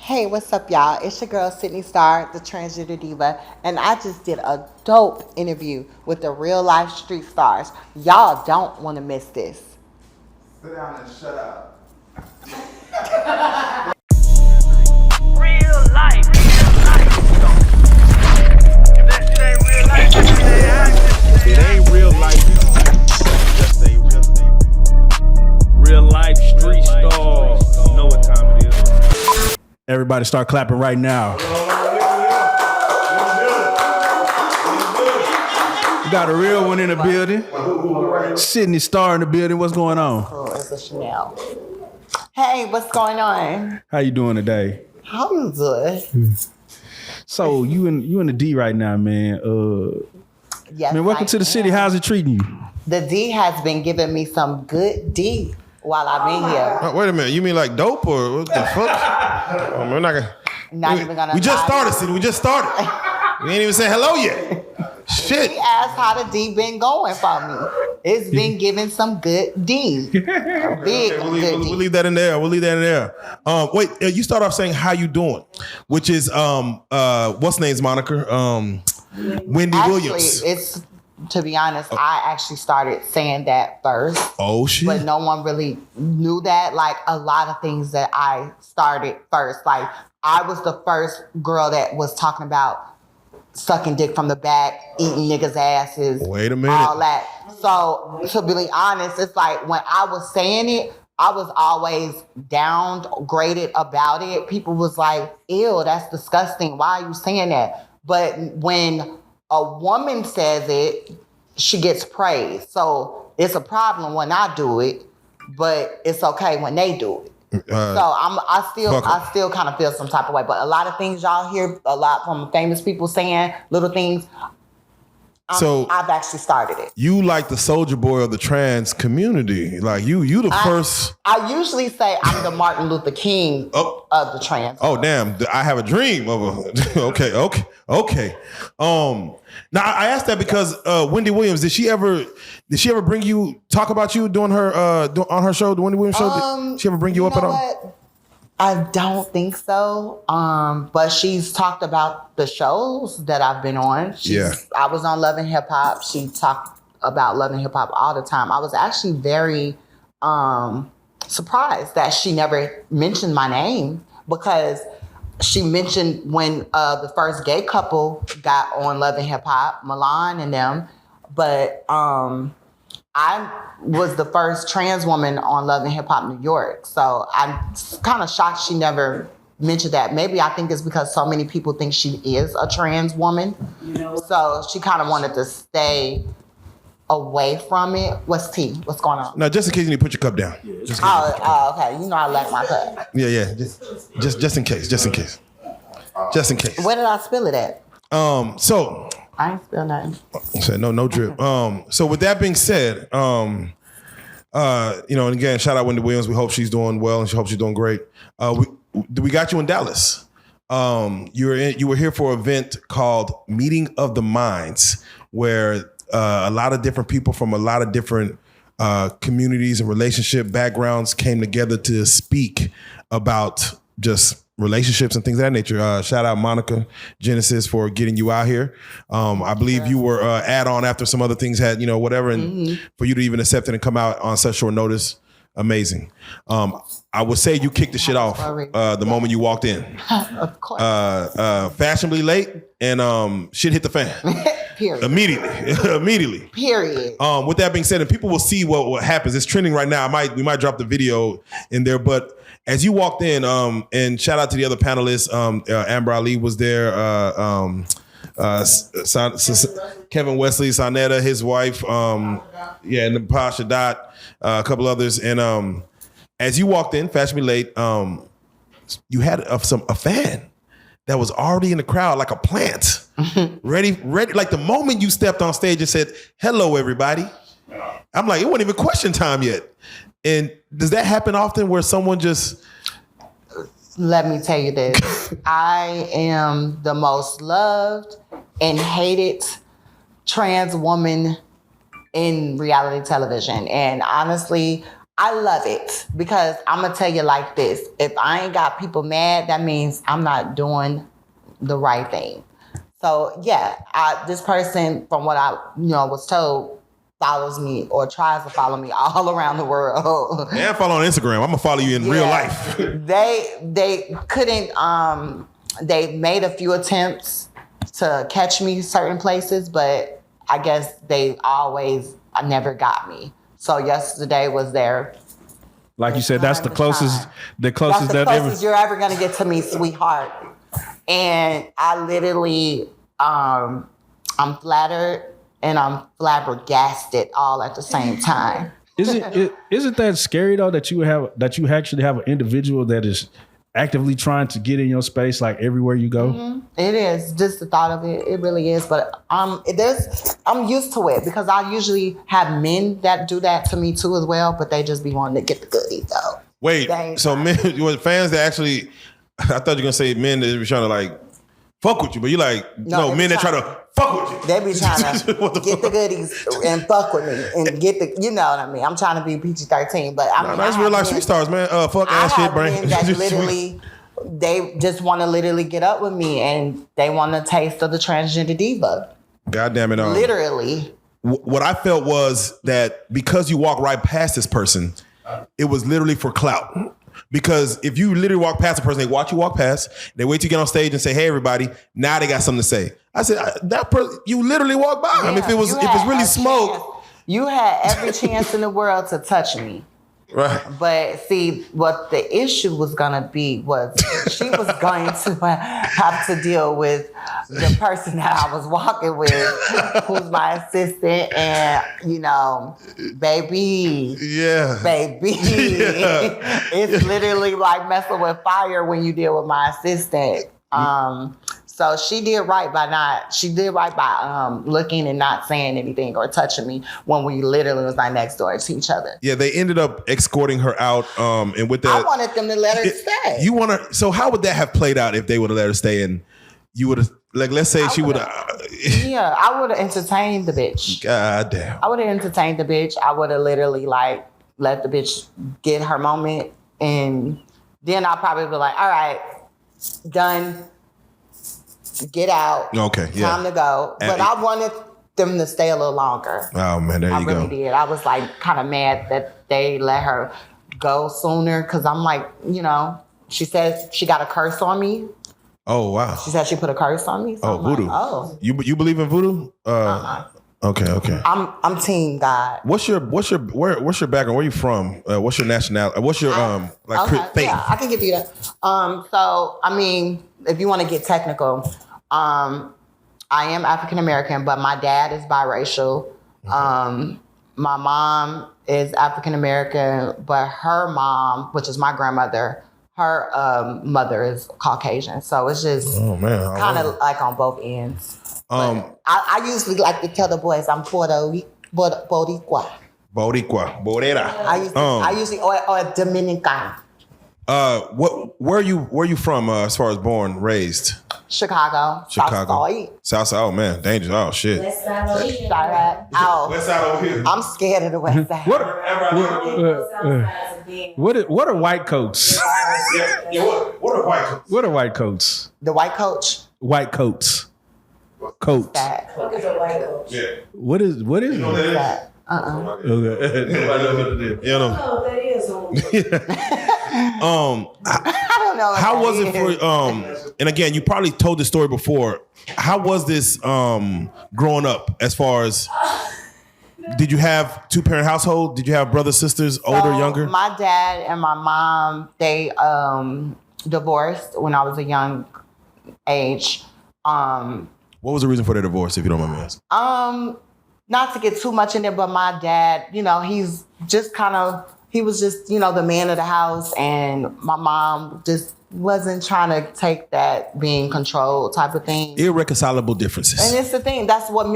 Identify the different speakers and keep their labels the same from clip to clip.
Speaker 1: Hey, what's up, y'all? It's your girl, Sidney Starr, the transgender diva, and I just did a dope interview with the real life street stars. Y'all don't want to miss this.
Speaker 2: Sit down and shut up.
Speaker 3: Real life. If that shit ain't real life,
Speaker 4: It ain't real life. Just ain't real. Real life street stars. You know what time it is.
Speaker 5: Everybody start clapping right now. We got a real one in the building. Sidney Starr in the building. What's going on?
Speaker 1: Oh, it's a Chanel. Hey, what's going on?
Speaker 5: How you doing today?
Speaker 1: How you doing?
Speaker 5: So you in the D right now, man.
Speaker 1: Yes,
Speaker 5: Man, welcome to the city. How's it treating you?
Speaker 1: The D has been giving me some good D while I've been here.
Speaker 2: Wait a minute, you mean like dope or what the fuck? We're not gonna.
Speaker 1: Even gonna.
Speaker 2: We just started, Sidney. We just started. We ain't even said hello yet. Shit.
Speaker 1: He asked how the D been going for me. It's been giving some good D. Big
Speaker 2: We'll
Speaker 1: good D.
Speaker 2: leave that in there. We'll leave that in there. Wait, you start off saying how you doing, which is what's name's moniker? Wendy Williams.
Speaker 1: It's, to be honest, I actually started saying that first.
Speaker 2: Oh shit.
Speaker 1: But no one really knew that. Like a lot of things that I started first. Like I was the first girl that was talking about sucking dick from the back, eating niggas' asses.
Speaker 2: Wait a minute.
Speaker 1: All that. So to be honest, it's like when I was saying it, I was always downgraded about it. People was like, ew, that's disgusting. Why are you saying that? But when a woman says it, she gets praised. So it's a problem when I do it, but it's okay when they do it. So I still kind of feel some type of way. But a lot of things y'all hear a lot from famous people saying little things. So I've actually started it.
Speaker 2: You like the soldier boy of the trans community. Like you the first.
Speaker 1: I usually say I'm the Martin Luther King of the trans.
Speaker 2: Oh damn! I have a dream of a. Okay. Now I asked that because Wendy Williams, did she ever talk about you doing her on her show, the Wendy Williams show? Did she ever bring you up at all?
Speaker 1: What? I don't think so. But she's talked about the shows that I've been on. I was on Love and Hip Hop. She talked about Love and Hip Hop all the time. I was actually very surprised that she never mentioned my name, because she mentioned when the first gay couple got on Love and Hip Hop, Milan and them. But I was the first trans woman on Love and Hip Hop New York. So I'm kind of shocked she never mentioned that. Maybe I think it's because so many people think she is a trans woman. So she kind of wanted to stay away from it. What's tea? What's going on?
Speaker 2: Now, just in case you need to put your cup down.
Speaker 1: Okay. You know I like my cup.
Speaker 2: Yeah. Just in case. Just in case.
Speaker 1: Where did I spill it at?
Speaker 2: So
Speaker 1: I ain't spill nothing.
Speaker 2: So no drip. So with that being said, and again, shout out Wendy Williams. We hope she's doing well and she hopes she's doing great. We got you in Dallas. You were here for an event called Meeting of the Minds, where a lot of different people from a lot of different communities and relationship backgrounds came together to speak about just relationships and things of that nature. Shout out Monica Genesis for getting you out here. I believe you were add on after some other things had, whatever. And for you to even accept it and come out on such short notice, amazing. I would say you kicked the shit off the moment you walked in.
Speaker 1: Of course.
Speaker 2: Fashionably late and shit hit the fan.
Speaker 1: Period.
Speaker 2: Immediately.
Speaker 1: Period.
Speaker 2: With that being said, and people will see what happens. It's trending right now. We might drop the video in there, but as you walked in, and shout out to the other panelists, Amber Ali was there, Kevin Wesley, Sonetta, his wife, and then Pasha Dot, a couple others. And as you walked in, fashionably late, you had a fan that was already in the crowd like a plant, ready. Like the moment you stepped on stage and said, "Hello, everybody," I'm like, it wasn't even question time yet. And does that happen often where someone just...
Speaker 1: Let me tell you this. I am the most loved and hated trans woman in reality television. And honestly, I love it because I'm gonna tell you like this: if I ain't got people mad, that means I'm not doing the right thing. So yeah, this person, from what I was told, follows me or tries to follow me all around the world.
Speaker 2: And follow on Instagram. I'm gonna follow you in real life.
Speaker 1: They couldn't. They made a few attempts to catch me certain places, but I guess I never got me. So yesterday was there.
Speaker 5: Like you said, that's the closest. The
Speaker 1: That's
Speaker 5: closest
Speaker 1: the
Speaker 5: that ever.
Speaker 1: closest you're ever gonna get to me, sweetheart. And I literally, I'm flattered and I'm flabbergasted all at the same time.
Speaker 5: Isn't that scary though that you actually have an individual that is actively trying to get in your space like everywhere you go?
Speaker 1: Mm-hmm. It is just the thought of it. It really is. But I'm used to it because I usually have men that do that to me too as well. But they just be wanting to get the goodies though.
Speaker 2: Wait, so men, you were fans that actually? I thought you were gonna say men that were trying to like fuck with you, but you like no men that try to fuck with you.
Speaker 1: They be trying to get the goodies and fuck with me and get the, you know what I mean. I'm trying to be PG-13, but I mean,
Speaker 2: that's real life street stars, man. Fuck ass shit, brain.
Speaker 1: That literally, they just want to literally get up with me and they want a taste of the transgender diva.
Speaker 2: God damn it!
Speaker 1: Literally.
Speaker 2: What I felt was that because you walk right past this person, it was literally for clout. Because if you literally walk past a person, they watch you walk past, they wait to get on stage and say, "Hey, everybody!" Now they got something to say. I said, "That person, you literally walk by him. If it's really smoke,
Speaker 1: you had every chance in the world to touch me."
Speaker 2: Right.
Speaker 1: But see, what the issue was gonna be was she was going to have to deal with the person that I was walking with, who's my assistant, and baby, it's literally like messing with fire when you deal with my assistant. So she did right by looking and not saying anything or touching me when we literally was like next door to each other.
Speaker 2: Yeah, they ended up escorting her out. And with that,
Speaker 1: I wanted them to let her stay.
Speaker 2: So how would that have played out if they would have let her stay and you would have, like, let's say she would have.
Speaker 1: Yeah, I would have entertained the bitch.
Speaker 2: God damn.
Speaker 1: I would have entertained the bitch. I would have literally like let the bitch get her moment, and then I'll probably be like, all right, done. Get out.
Speaker 2: Okay, yeah.
Speaker 1: Time to go. But I wanted them to stay a little longer.
Speaker 2: Oh man, there you go.
Speaker 1: I really did. I was like kind of mad that they let her go sooner because I'm like, she said she got a curse on me.
Speaker 2: Oh wow.
Speaker 1: She said she put a curse on me. So
Speaker 2: voodoo.
Speaker 1: Like,
Speaker 2: You believe in voodoo? Okay.
Speaker 1: I'm team God.
Speaker 2: What's your background? Where you from? What's your nationality? What's your faith?
Speaker 1: Yeah, I can give you that. So I mean, if you want to get technical, I am African American, but my dad is biracial. My mom is African American, but her mom, which is my grandmother, her mother is Caucasian. So it's just kind of like on both ends. I usually like to tell the boys I'm Boricua.
Speaker 2: Borera.
Speaker 1: I usually or Dominican.
Speaker 2: Where are you from as far as born, raised?
Speaker 1: Chicago.
Speaker 2: South. Oh man, dangerous. Oh shit.
Speaker 6: West side over here.
Speaker 2: West side over here.
Speaker 1: I'm scared of the west side.
Speaker 5: What are white coats?
Speaker 2: What are white coats?
Speaker 5: What are white coats?
Speaker 1: The white coach?
Speaker 5: White coats. Coats.
Speaker 6: What is a white coach?
Speaker 2: Yeah.
Speaker 5: What is
Speaker 2: You know what that is?
Speaker 5: Okay.
Speaker 2: Nobody knows what it is. You know.
Speaker 6: Oh, that is
Speaker 1: I don't know.
Speaker 2: How was it for and again, you probably told this story before. How was this growing up as far as did you have two-parent household? Did you have brothers, sisters, older, younger?
Speaker 1: My dad and my mom, they divorced when I was a young age.
Speaker 2: What was the reason for their divorce, if you don't mind me asking?
Speaker 1: Not to get too much in there, but my dad, he's just he was just, the man of the house, and my mom just wasn't trying to take that being controlled type of thing.
Speaker 2: Irreconcilable differences.
Speaker 1: And it's the thing, that's what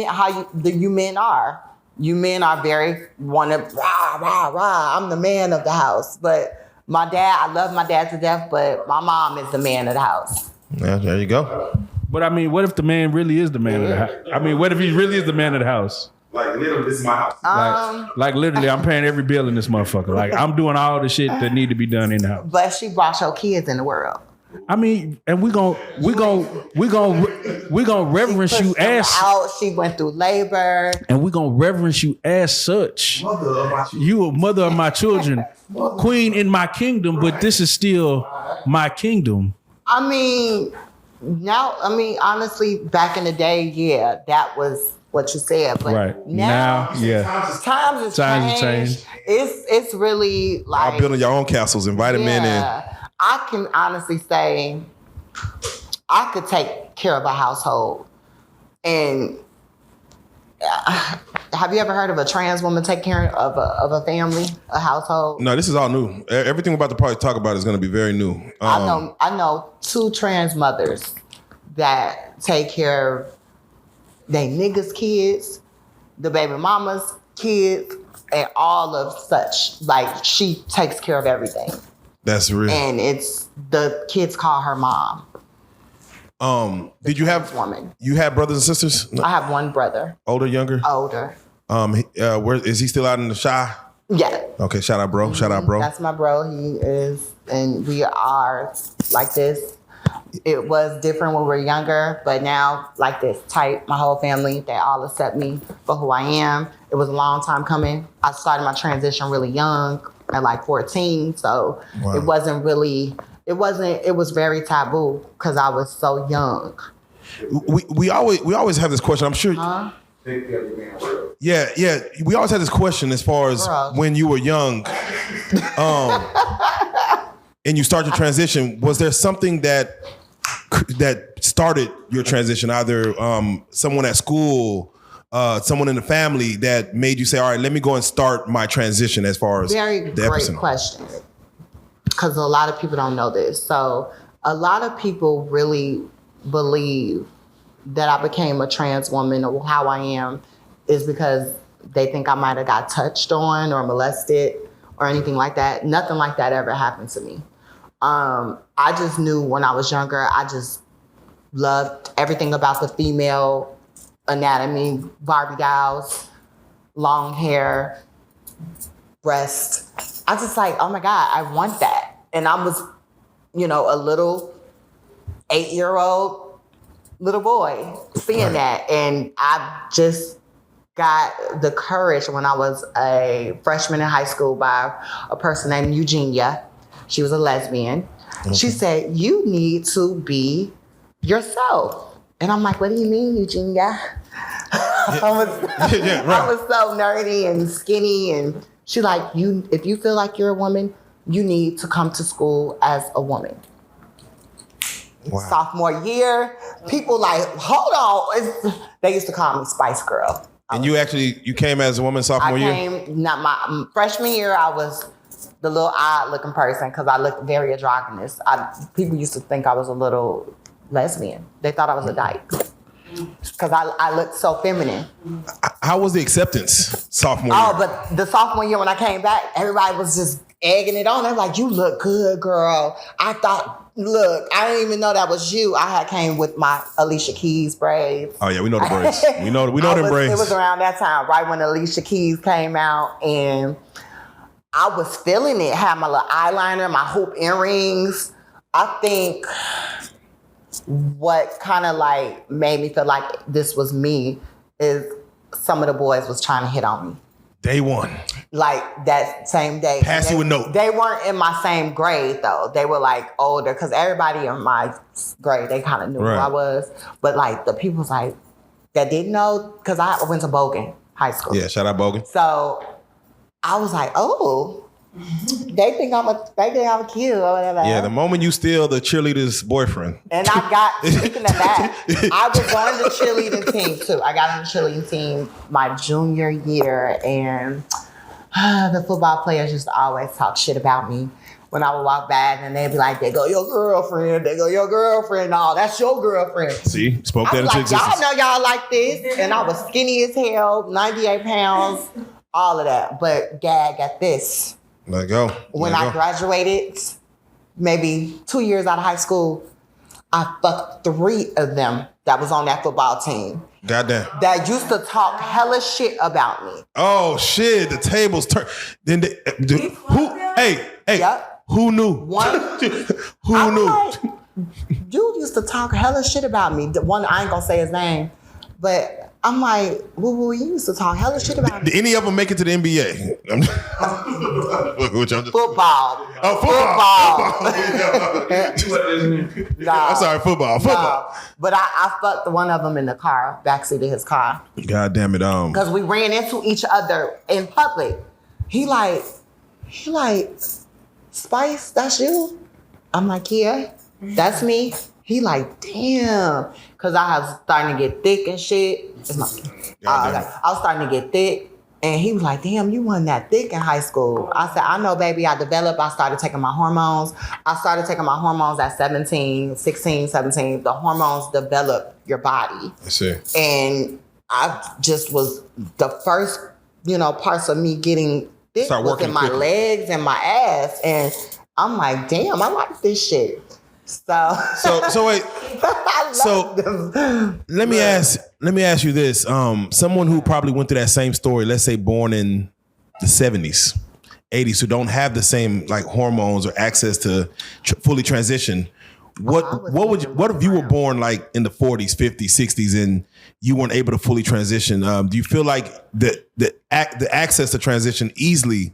Speaker 1: you men are. You men are very rah, I'm the man of the house. But my dad, I love my dad to death, but my mom is the man of the house.
Speaker 2: Yeah, there you go.
Speaker 5: But I mean, what if the man really is the man of the house? I mean, what if he really is the man of the house?
Speaker 2: Like literally, this is my house.
Speaker 5: Like literally, I'm paying every bill in this motherfucker. Like I'm doing all the shit that need to be done in the house.
Speaker 1: But she brought your kids in the world.
Speaker 5: I mean, and we gon' reverence
Speaker 1: Pushed
Speaker 5: you
Speaker 1: them
Speaker 5: as,
Speaker 1: out. She went through labor.
Speaker 5: and we gonna reverence you as such. You a mother of my children, queen in my kingdom, but this is still my kingdom.
Speaker 1: I mean, honestly, back in the day, yeah, that was what you said. But
Speaker 5: Right
Speaker 1: now,
Speaker 5: yeah.
Speaker 1: times have changed. It's really like
Speaker 2: Y'all building your own castles, inviting men in.
Speaker 1: I can honestly say I could take care of a household. And have you ever heard of a trans woman take care of a family, a household?
Speaker 2: No, this is all new. Everything we're about to probably talk about is going to be very new.
Speaker 1: I know 2 trans mothers that take care of they niggas' kids, the baby mama's kids, and all of such. Like, she takes care of everything.
Speaker 2: That's real.
Speaker 1: And it's the kids call her mom.
Speaker 2: Did you have
Speaker 1: woman?
Speaker 2: You had brothers and sisters?
Speaker 1: I have one brother.
Speaker 2: Older, younger?
Speaker 1: Older.
Speaker 2: Where is he still out in the shy?
Speaker 1: Yeah.
Speaker 2: Okay, shout out, bro. Shout out, bro.
Speaker 1: That's my bro. He is, and we are like this. It was different when we were younger, but now like this tight. My whole family, they all accept me for who I am. It was a long time coming. I started my transition really young, at like 14. So
Speaker 2: Wow.
Speaker 1: it was very taboo because I was so young.
Speaker 2: We always have this question. I'm sure. Yeah. We always had this question as far as
Speaker 1: Girl.
Speaker 2: when you were young, and you start your transition. Was there something that started your transition? Either someone at school, someone in the family that made you say, "All right, let me go and start my transition." As far as
Speaker 1: Very
Speaker 2: the
Speaker 1: great
Speaker 2: episode.
Speaker 1: question. Because a lot of people don't know this. So a lot of people really believe that I became a trans woman or how I am is because they think I might have got touched on or molested or anything like that. Nothing like that ever happened to me. I just knew when I was younger, I just loved everything about the female anatomy, Barbie dolls, long hair, breast. I just like, oh my God, I want that. And I was, a little 8-year-old little boy seeing that. And I just got the courage when I was a freshman in high school by a person named Eugenia. She was a lesbian. Okay. She said, you need to be yourself. And I'm like, what do you mean, Eugenia? I was so nerdy and skinny. And she's like, if you feel like you're a woman, you need to come to school as a woman. Wow. Sophomore year, people like, hold on. They used to call me Spice Girl.
Speaker 2: And you came as a woman sophomore year?
Speaker 1: Not my freshman year, I was the little odd looking person because I looked very androgynous. People used to think I was a little lesbian. They thought I was a dyke because I looked so feminine.
Speaker 2: How was the acceptance sophomore year?
Speaker 1: Oh, but the sophomore year when I came back, everybody was just egging it on. They're like, you look good, girl. I didn't even know that was you. I had came with my Alicia Keys braids.
Speaker 2: Oh yeah, we know the braids. We know them braids.
Speaker 1: It was around that time, right when Alicia Keys came out, and I was feeling it. Had my little eyeliner, my hoop earrings. I think what kind of like made me feel like this was me is some of the boys was trying to hit on me.
Speaker 2: Day one.
Speaker 1: Like that same day.
Speaker 2: Pass you a note.
Speaker 1: They weren't in my same grade though. They were like older because everybody in my grade, they kind of knew who I was. But like the people like that didn't know, because I went to Bogan High School.
Speaker 2: Yeah, shout out Bogan.
Speaker 1: So I was like, oh, they think I'm a cute or whatever.
Speaker 2: Yeah, the moment you steal the cheerleader's boyfriend.
Speaker 1: And I got, speaking of that, I was on the cheerleading team too. I got on the cheerleading team my junior year, and the football players used to always talk shit about me when I would walk back, and they'd be like, "They go your girlfriend, they go your girlfriend, no, that's your girlfriend."
Speaker 2: See, spoke that
Speaker 1: I was
Speaker 2: into
Speaker 1: like,
Speaker 2: existence.
Speaker 1: y'all know y'all like this, and I was skinny as hell, 98 pounds, all of that. But gag at this.
Speaker 2: Let go.
Speaker 1: When I graduated, maybe 2 years out of high school, I fucked 3 of them that was on that football team.
Speaker 2: Goddamn.
Speaker 1: that used to talk hella shit about me.
Speaker 2: Oh shit, the tables turn. Then hey,
Speaker 1: Yep.
Speaker 2: who knew?
Speaker 1: One,
Speaker 2: Who
Speaker 1: I'm
Speaker 2: knew?
Speaker 1: like, dude used to talk hella shit about me. The one, I ain't gonna say his name, but I'm like, woo, you used to talk hella shit about me.
Speaker 2: Did any of them make it to the NBA? Which I'm just,
Speaker 1: Football. Nah,
Speaker 2: I'm sorry, football.
Speaker 1: nah. But I fucked one of them in the car, backseat of his car.
Speaker 2: God damn it.
Speaker 1: Because we ran into each other in public. He like, Spice, that's you? I'm like, yeah, that's me. He like, damn. Because I was starting to get thick and shit. I was starting to get thick. And he was like, damn, you wasn't that thick in high school. I said, I know, baby. I developed. I started taking my hormones. I started taking my hormones at 16, 17. The hormones develop your body.
Speaker 2: I see.
Speaker 1: And I just was the first, parts of me getting thick
Speaker 2: Start
Speaker 1: was
Speaker 2: working
Speaker 1: in my
Speaker 2: quickly.
Speaker 1: legs and my ass. And I'm like, damn, I like this shit. So
Speaker 2: wait.
Speaker 1: I love them.
Speaker 2: Let me ask you this. Someone who probably went through that same story, let's say born in the 70s, 80s, who don't have the same like hormones or access to fully transition. What if you were born like in the 40s, 50s, 60s and you weren't able to fully transition? Do you feel like the access to transition easily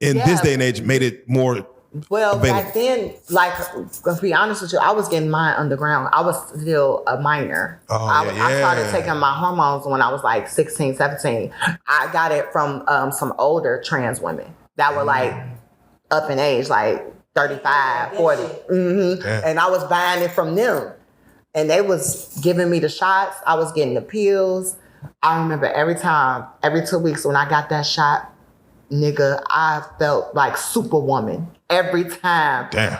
Speaker 2: in this day and age made it more
Speaker 1: Well,
Speaker 2: available?
Speaker 1: back then, like, to be honest with you, I was getting mine underground. I was still a minor. I started taking my hormones when I was like 16, 17. I got it from some older trans women that were like up in age, like 35, 40. And I was buying it from them. And they was giving me the shots. I was getting the pills. I remember every 2 weeks when I got that shot, nigga, I felt like Superwoman every time.
Speaker 2: Damn.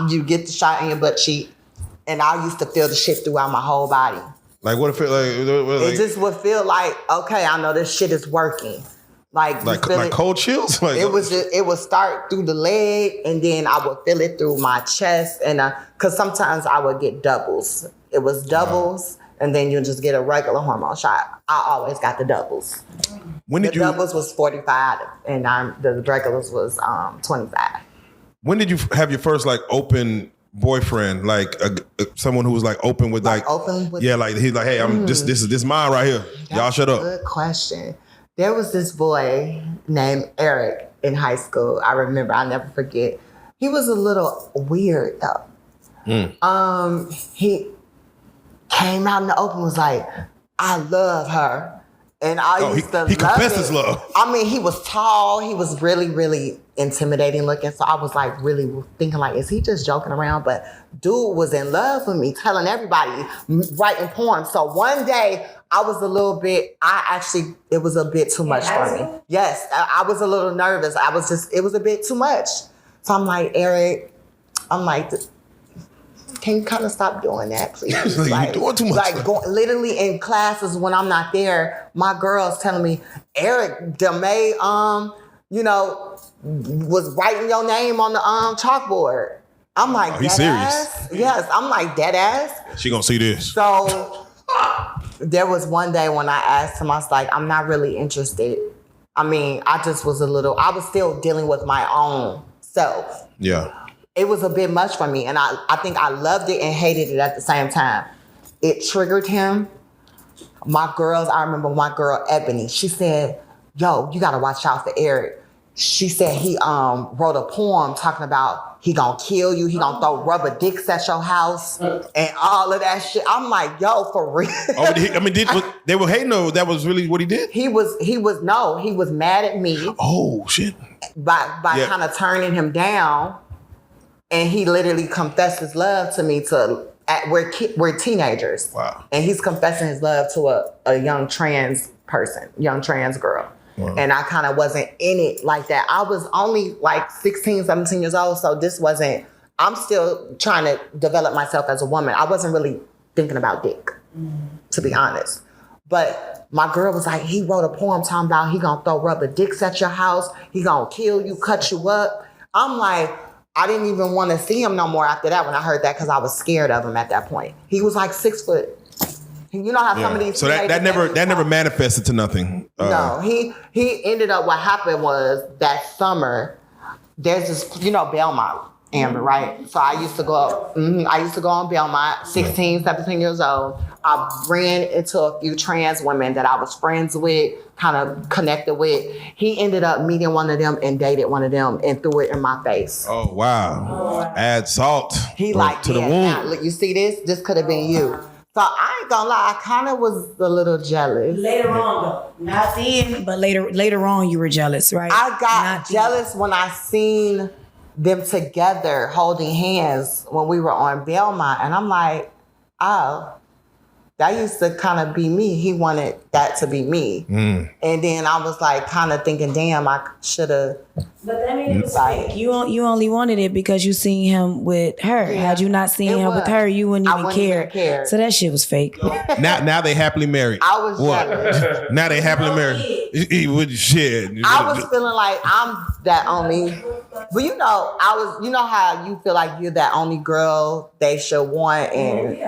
Speaker 1: You get the shot in your butt cheek, and I used to feel the shit throughout my whole body.
Speaker 2: Like what if
Speaker 1: It just would feel like, okay, I know this shit is working. Like
Speaker 2: cold chills? Like,
Speaker 1: it would start through the leg, and then I would feel it through my chest, and because sometimes I would get doubles. It was doubles. And then you just get a regular hormone shot. I always got the doubles. The doubles was 45, and the regulars was 25.
Speaker 2: When did you have your first like open boyfriend? Like someone who was like open with like
Speaker 1: open with,
Speaker 2: yeah, like he's like, hey, I'm this is mine right here. Y'all shut up.
Speaker 1: Good question. There was this boy named Eric in high school. I remember. I'll never forget. He was a little weird though. He came out in the open, was like, I love her. And I used to love
Speaker 2: he confessed
Speaker 1: it.
Speaker 2: his love.
Speaker 1: I mean, he was tall. He was really, really intimidating looking. So I was like really thinking like, is he just joking around? But dude was in love with me, telling everybody, writing poems. So one day I was a little bit, it was a bit too much for me. Yes, I was a little nervous. It was a bit too much. So I'm like, Eric, can you kind of stop doing that, please?
Speaker 2: You're doing too much.
Speaker 1: Like literally in classes when I'm not there, my girl's telling me, Eric DeMay, was writing your name on the chalkboard. I'm like,
Speaker 2: he's
Speaker 1: serious?
Speaker 2: serious.
Speaker 1: Yes, I'm like, dead ass.
Speaker 2: She gonna see this.
Speaker 1: So there was one day when I asked him, I was like, I'm not really interested. I mean, I was still dealing with my own self.
Speaker 2: Yeah.
Speaker 1: It was a bit much for me, and I think I loved it and hated it at the same time. It triggered him. I remember my girl Ebony, she said, yo, you gotta watch out for Eric. She said he wrote a poem talking about he gonna kill you, he gonna throw rubber dicks at your house, and all of that shit. I'm like, yo, for real.
Speaker 2: They were hating though. That was really what he did?
Speaker 1: He was mad at me.
Speaker 2: Oh, shit.
Speaker 1: By kind of turning him down. And he literally confessed his love to me we're teenagers.
Speaker 2: Wow.
Speaker 1: And he's confessing his love to a young trans person, young trans girl. Wow. And I kind of wasn't in it like that. I was only like 16, 17 years old. So I'm still trying to develop myself as a woman. I wasn't really thinking about dick, to be honest. But my girl was like, he wrote a poem talking about he gonna throw rubber dicks at your house. He gonna kill you, cut you up. I'm like, I didn't even want to see him no more after that when I heard that because I was scared of him at that point. He was like 6 foot. You know how some of these
Speaker 2: So that never manifested to nothing.
Speaker 1: No, he ended up. What happened was that summer. There's this, Belmont, Amber, right? So I used to go. I used to go on Belmont. 16, 17 years old. I ran into a few trans women that I was friends with, kind of connected with. He ended up meeting one of them and dated one of them and threw it in my face.
Speaker 2: Oh wow! Add salt.
Speaker 1: He like
Speaker 2: to the wound.
Speaker 1: Now, look, you see this? This could have been you. So I ain't gonna lie, I kind of was a little jealous.
Speaker 6: Later on, though. Not then, but later on, you were jealous, right?
Speaker 1: I got
Speaker 6: Not
Speaker 1: jealous when I seen them together holding hands when we were on Belmont. And I'm like, oh, that used to kind of be me. He wanted that to be me. And then I was like kind of thinking, damn, I should have.
Speaker 6: But that means it was fake. You only wanted it because you seen him with her.
Speaker 1: Yeah,
Speaker 6: Had you not seen him with her, you wouldn't even care. So that shit was fake.
Speaker 2: Now they happily married.
Speaker 1: I was jealous.
Speaker 2: Now they happily married. With shit.
Speaker 1: I was feeling like I'm that only. But you know how you feel like you're that only girl they should want, and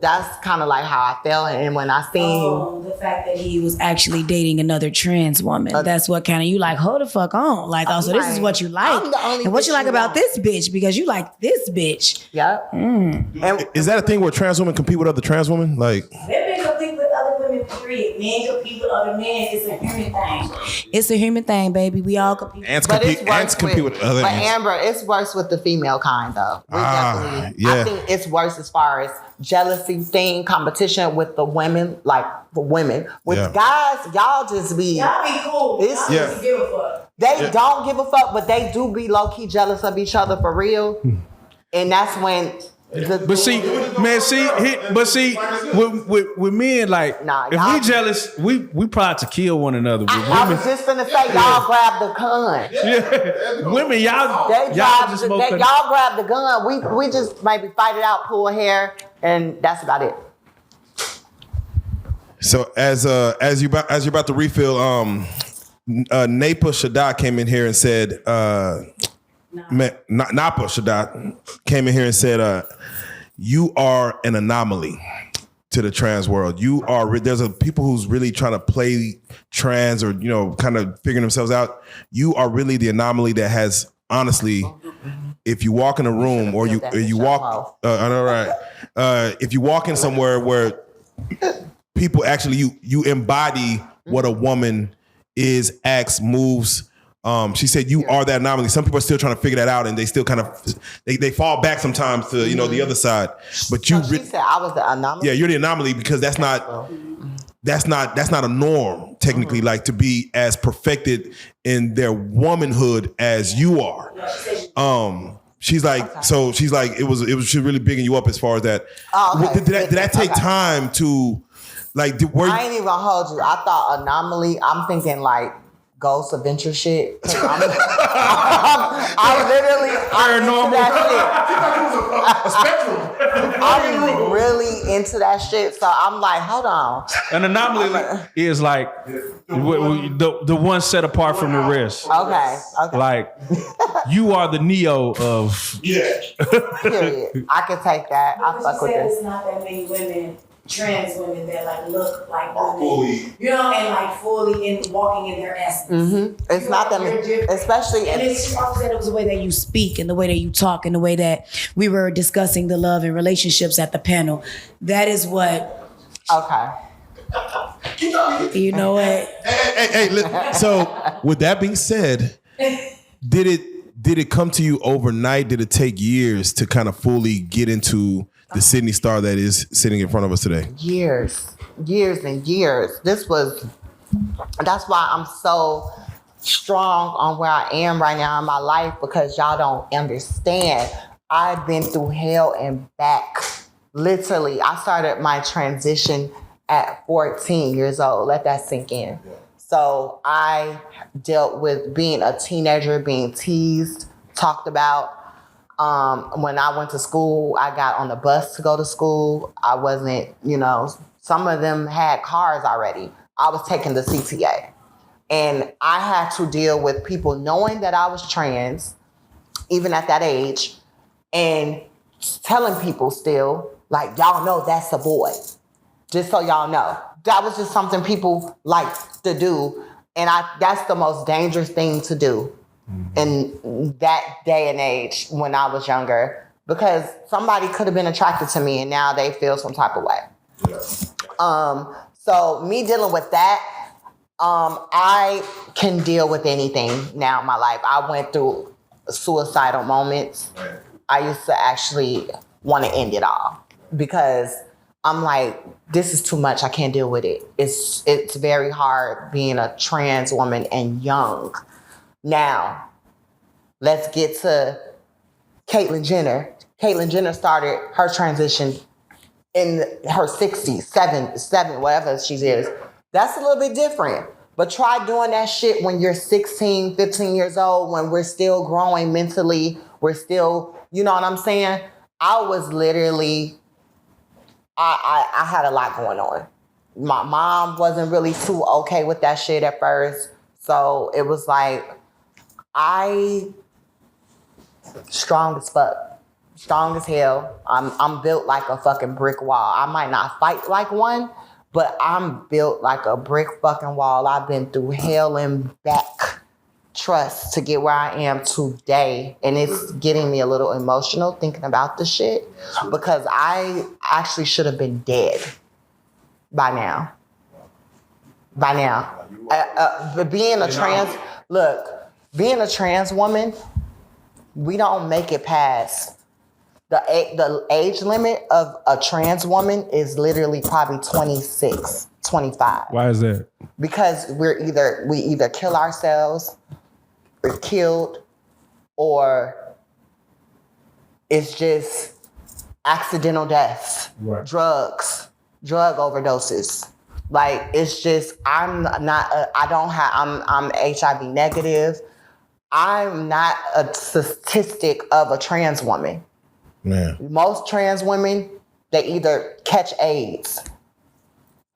Speaker 1: that's kind of like how I felt. And when I seen
Speaker 6: the fact that he was actually dating another trans woman, that's what kind of you like. Hold the fuck on, like. Oh, so this is what you like, and what you like about this bitch because you like this bitch.
Speaker 1: Yep. And
Speaker 2: Is that a thing where trans women compete with other trans women? Like,
Speaker 6: women compete with other women. Period. Men compete with other men. It's a human thing. It's a human thing, baby. We all compete.
Speaker 2: ants
Speaker 1: But it's
Speaker 2: compete
Speaker 1: worse
Speaker 2: with other
Speaker 1: But
Speaker 2: ants.
Speaker 1: Amber, it's worse with the female kind though. I
Speaker 2: yeah.
Speaker 1: think it's worse as far as jealousy thing, competition with the women, like the women. With
Speaker 2: Yeah.
Speaker 1: guys, y'all just be.
Speaker 6: Y'all be cool.
Speaker 1: It's-
Speaker 6: Y'all
Speaker 2: Yeah.
Speaker 6: just give a fuck.
Speaker 1: They don't give a fuck, but they do be low key jealous of each other for real. And that's when.
Speaker 5: But see, with men, like,
Speaker 1: Nah,
Speaker 5: if
Speaker 1: y'all-
Speaker 5: we jealous, we proud to kill one another. With
Speaker 1: I
Speaker 5: women,
Speaker 1: was just finna say, y'all grab the gun.
Speaker 5: women, y'all just smoke.
Speaker 1: Y'all grab the gun. We just maybe fight it out, pull hair, and that's about it.
Speaker 2: So as you're about to refill, Napa Shaddad came in here and said, Napa Shaddad came in here and said, you are an anomaly to the trans world. There's people who's really trying to play trans or, kind of figuring themselves out. You are really the anomaly that has, honestly, if you walk in a room or you walk, I know, right? If you walk in somewhere where people actually, you embody what a woman is, acts, moves. She said you are that anomaly. Some people are still trying to figure that out, and they still kind of they fall back sometimes to the other side. But you,
Speaker 1: She said I was the anomaly.
Speaker 2: yeah, you're the anomaly because that's not a norm technically. Like to be as perfected in their womanhood as you are. She's like, it was she really bigging you up as far as that.
Speaker 1: Oh, okay.
Speaker 2: Did that take time to like?
Speaker 1: I ain't even gonna hold you. I thought anomaly. I'm thinking like Ghost Adventure shit. I'm into that shit. I'm really into that shit. So I'm like, hold on.
Speaker 5: An anomaly is like the one set apart from the rest.
Speaker 1: Okay.
Speaker 5: Like you are the Neo of
Speaker 1: Period. I can take that. I fuck with
Speaker 6: It's
Speaker 1: this.
Speaker 6: not that many women, trans women that like look like women, and like fully in walking in their essence.
Speaker 1: It's not them, especially.
Speaker 6: And it's just also that it was the way that you speak and the way that you talk and the way that we were discussing the love and relationships at the panel. That is what.
Speaker 1: Okay.
Speaker 6: You know what?
Speaker 2: Hey, so with that being said, did it come to you overnight? Did it take years to kind of fully get into the Sidney Starr that is sitting in front of us today?
Speaker 1: Years and years. That's why I'm so strong on where I am right now in my life, because y'all don't understand. I've been through hell and back. Literally, I started my transition at 14 years old. Let that sink in. So I dealt with being a teenager, being teased, talked about. When I went to school, I got on the bus to go to school. I wasn't, some of them had cars already. I was taking the CTA. And I had to deal with people knowing that I was trans, even at that age, and telling people still, like, y'all know that's a boy. Just so y'all know. That was just something people like to do. And that's the most dangerous thing to do in that day and age when I was younger. Because somebody could have been attracted to me and now they feel some type of way. So me dealing with that, I can deal with anything now in my life. I went through suicidal moments. I used to actually want to end it all because I'm like, this is too much. I can't deal with it. It's very hard being a trans woman and young. Now, let's get to Caitlyn Jenner. Caitlyn Jenner started her transition in her 60s, seven, whatever she is. That's a little bit different. But try doing that shit when you're 16, 15 years old, when we're still growing mentally. We're still, you know what I'm saying? I was literally, I had a lot going on. My mom wasn't really too okay with that shit at first. So it was like, strong as fuck. Strong as hell. I'm built like a fucking brick wall. I might not fight like one, but I'm built like a brick fucking wall. I've been through hell and back, trust, to get where I am today. And it's getting me a little emotional thinking about the shit because I actually should have been dead by now. But being a trans woman, we don't make it past. The age limit of a trans woman is literally probably 26, 25.
Speaker 5: Why is that?
Speaker 1: Because we either kill ourselves, we're killed, or it's just accidental deaths, drugs, drug overdoses. Like, it's just, I'm HIV negative. I'm not a statistic of a trans woman.
Speaker 2: Man.
Speaker 1: Most trans women, they either catch AIDS,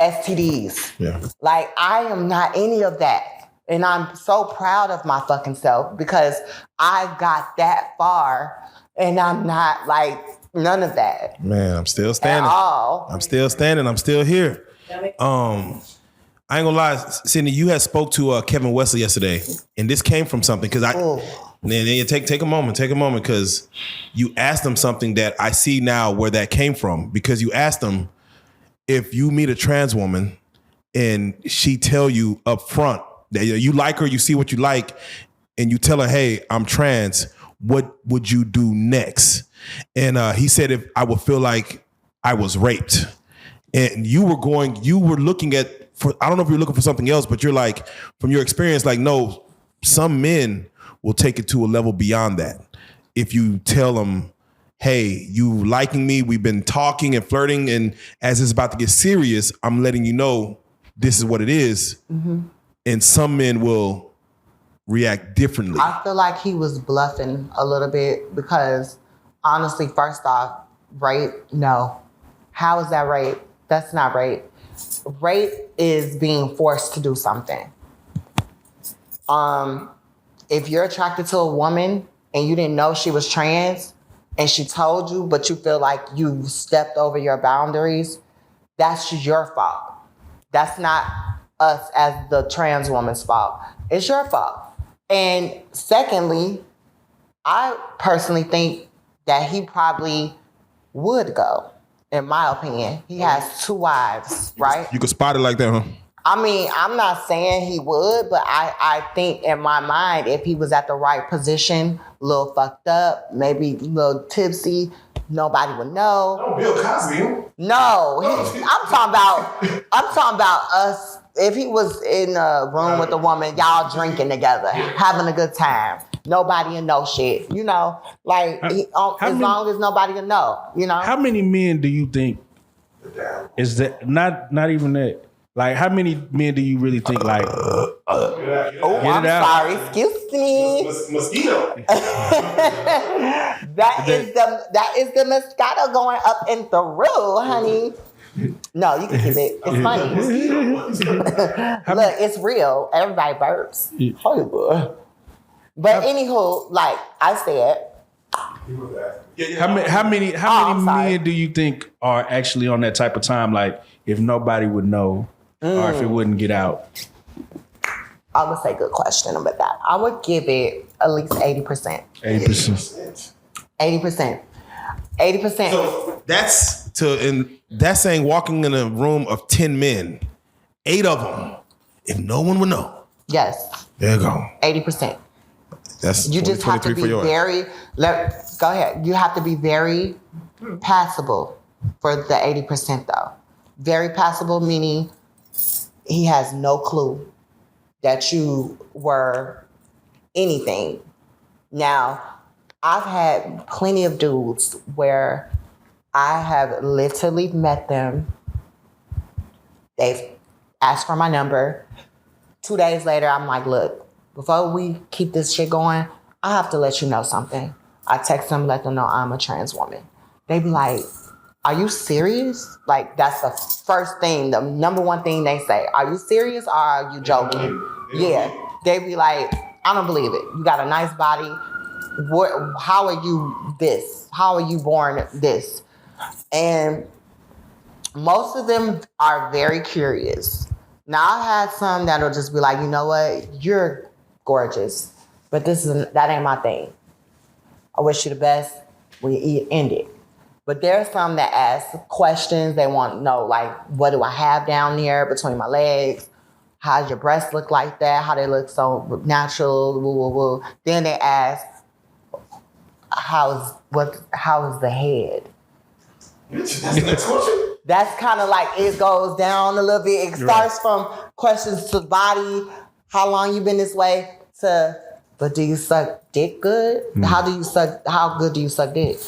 Speaker 1: STDs.
Speaker 2: Yeah.
Speaker 1: Like, I am not any of that. And I'm so proud of my fucking self because I got that far and I'm not like none of that.
Speaker 2: Man, I'm still standing.
Speaker 1: At all.
Speaker 2: I'm still standing. I'm still here. I ain't gonna lie, Sidney, you had spoke to Kevin Wesley yesterday, and this came from something because take a moment because you asked him something that I see now where that came from, because you asked him if you meet a trans woman and she tell you up front that you like her, you see what you like, and you tell her, hey, I'm trans, what would you do next? And he said, if I would feel like I was raped. And you were looking at, I don't know if you're looking for something else, but you're like, from your experience, like, no, some men will take it to a level beyond that. If you tell them, hey, you liking me, we've been talking and flirting, and as it's about to get serious, I'm letting you know this is what it is. Mm-hmm. And some men will react differently.
Speaker 1: I feel like he was bluffing a little bit because, honestly, first off, rape, no. How is that rape? That's not rape. Rape is being forced to do something. If you're attracted to a woman and you didn't know she was trans and she told you, but you feel like you stepped over your boundaries, that's your fault. That's not us as the trans woman's fault. It's your fault. And secondly, I personally think that he probably would go. In my opinion, he has 2 wives, right?
Speaker 2: You could spot it like that, huh?
Speaker 1: I mean, I'm not saying he would, but I think in my mind, if he was at the right position, a little fucked up, maybe a little tipsy, nobody would know.
Speaker 2: Oh, Bill Cosby.
Speaker 1: No, I'm talking about us. If he was in a room with a woman, y'all drinking together, having a good time. Nobody will know shit, you know? Like, long as nobody will know, you know?
Speaker 5: How many men do you think is that, not even that, like, how many men do you really think, like,
Speaker 1: I'm sorry, excuse me.
Speaker 2: Mosquito.
Speaker 1: That is the mosquito going up in the room, honey. No, you can keep it. It's funny. Look, it's real. Everybody burps. Hollywood. But anywho, like I said,
Speaker 5: How many
Speaker 1: I'm sorry.
Speaker 5: men do you think are actually on that type of time? Like if nobody would know or if it wouldn't get out?
Speaker 1: I would say good question about that. I would give it at least 80%.
Speaker 5: 80%.
Speaker 1: 80%. 80%.
Speaker 2: So that's saying walking in a room of 10 men, 8 of them, if no one would know.
Speaker 1: Yes.
Speaker 2: There you go.
Speaker 1: 80%.
Speaker 2: That's
Speaker 1: You just have to be very, go ahead. You have to be very passable for the 80% though. Very passable, meaning he has no clue that you were anything. Now, I've had plenty of dudes where I have literally met them. They've asked for my number. 2 days later, I'm like, look, before we keep this shit going, I have to let you know something. I text them, let them know I'm a trans woman. They be like, are you serious? Like, that's the first thing, the number one thing they say. Are you serious or are you joking? Yeah. They be like, I don't believe it. You got a nice body. How are you this? How are you born this? And most of them are very curious. Now, I've had some that'll just be like, you know what? You're gorgeous, but that ain't my thing. I wish you the best. We end it. But there's some that ask questions. They want to know, like, what do I have down there between my legs? How's your breasts look like that? How they look so natural? Woo, woo, woo. Then they ask, how is the head? That's kind of like it goes down a little bit. It starts from questions to the body, how long you been this way, to, but do you suck dick good? How good do you suck dick?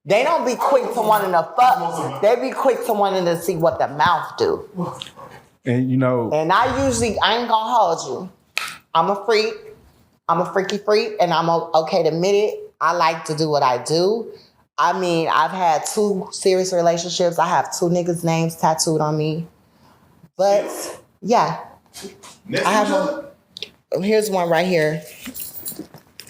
Speaker 1: They don't be quick to wanting to fuck. They be quick to wanting to see what the mouth do.
Speaker 5: And and
Speaker 1: I ain't gonna hold you. I'm a freak. I'm a freaky freak, and I'm okay to admit it. I like to do what I do. I mean, I've had 2 serious relationships. I have 2 niggas' names tattooed on me. But yeah. I have one. Here's one right here.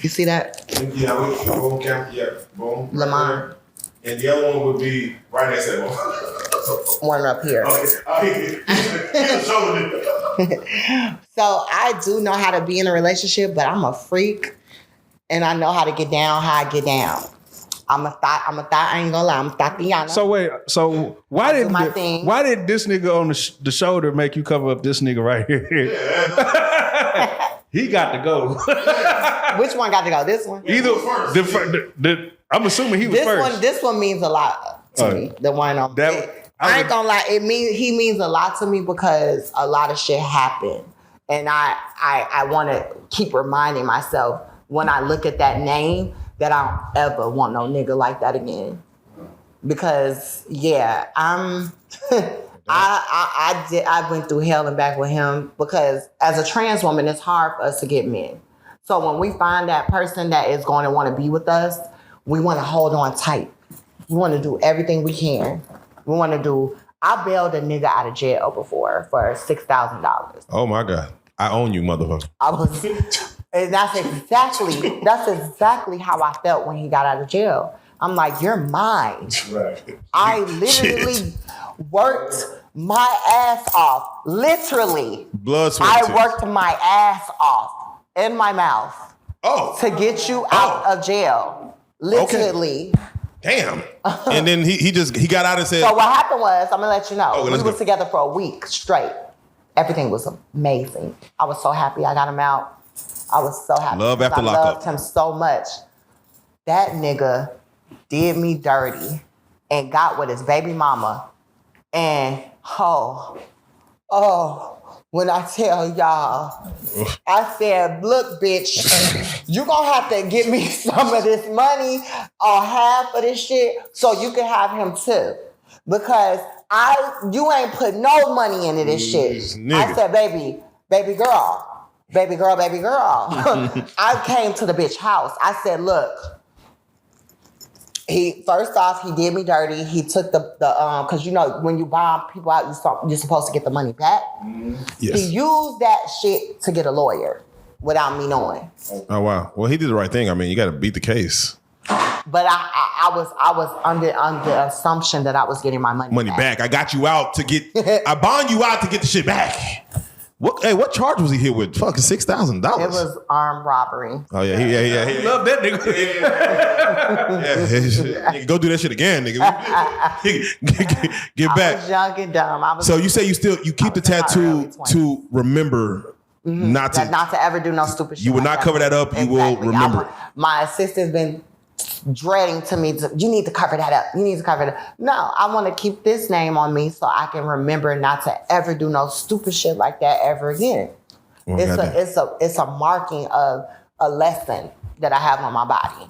Speaker 1: You see that?
Speaker 2: Yeah, boom, yeah, boom.
Speaker 1: Lamar.
Speaker 2: And the other one would be right next to that one.
Speaker 1: One up here. So I do know how to be in a relationship, but I'm a freak, and I know how to get down how I get down. I'm a thought. I ain't gonna lie. I'm a Tatiana.
Speaker 5: So wait. So why did this nigga on the shoulder make you cover up this nigga right here? He got to go.
Speaker 1: Which one got to go? This one.
Speaker 5: Either I'm assuming he was first.
Speaker 1: This one means a lot to me. The one on that. I ain't gonna lie. He means a lot to me because a lot of shit happened, and I want to keep reminding myself when I look at that name that I don't ever want no nigga like that again. Because I went through hell and back with him because as a trans woman, it's hard for us to get men. So when we find that person that is going to want to be with us, we want to hold on tight. We want to do everything we can. I bailed a nigga out of jail before for $6,000.
Speaker 2: Oh my God. I own you, motherfucker.
Speaker 1: And that's exactly how I felt when he got out of jail. I'm like, you're mine.
Speaker 2: Right.
Speaker 1: I literally worked my ass off. Literally.
Speaker 2: Blood, sweat,
Speaker 1: I worked my ass off in my mouth.
Speaker 2: Oh.
Speaker 1: To get you out of jail. Literally.
Speaker 2: Okay. Damn. And then he got out and said.
Speaker 1: So what happened was, I'm gonna let you know.
Speaker 2: We
Speaker 1: were together for a week straight. Everything was amazing. I was so happy I got him out. I was so happy.
Speaker 2: Love after lockup.
Speaker 1: I loved him so much. That nigga did me dirty and got with his baby mama. And when I tell y'all, I said, look, bitch, you gonna have to give me some of this money or half of this shit so you can have him too. Because you ain't put no money into this shit.
Speaker 2: Nigga.
Speaker 1: I said, baby girl. I came to the bitch house. I said, look, first off, he did me dirty. He took the because when you bomb people out, you're supposed to get the money back.
Speaker 2: Yes.
Speaker 1: He used that shit to get a lawyer without me knowing.
Speaker 2: Oh wow. Well, he did the right thing. I mean, you got to beat the case.
Speaker 1: But I was under the assumption that I was getting my money back.
Speaker 2: I got you out to get. I bond you out to get the shit back. What charge was he hit with? Fucking $6,000.
Speaker 1: It was armed robbery.
Speaker 2: Oh yeah, he
Speaker 5: Love that nigga.
Speaker 2: yeah. Go do that shit again, nigga. Get back.
Speaker 1: I was young and dumb.
Speaker 2: So you say you keep the tattoo to remember not to
Speaker 1: ever do no stupid shit.
Speaker 2: You will not cover that up. You will remember.
Speaker 1: My assistant's been dreading to me, you need to cover that up. You need to cover it up. No, I want to keep this name on me so I can remember not to ever do no stupid shit like that ever again. Oh, it's a marking of a lesson that I have on my body.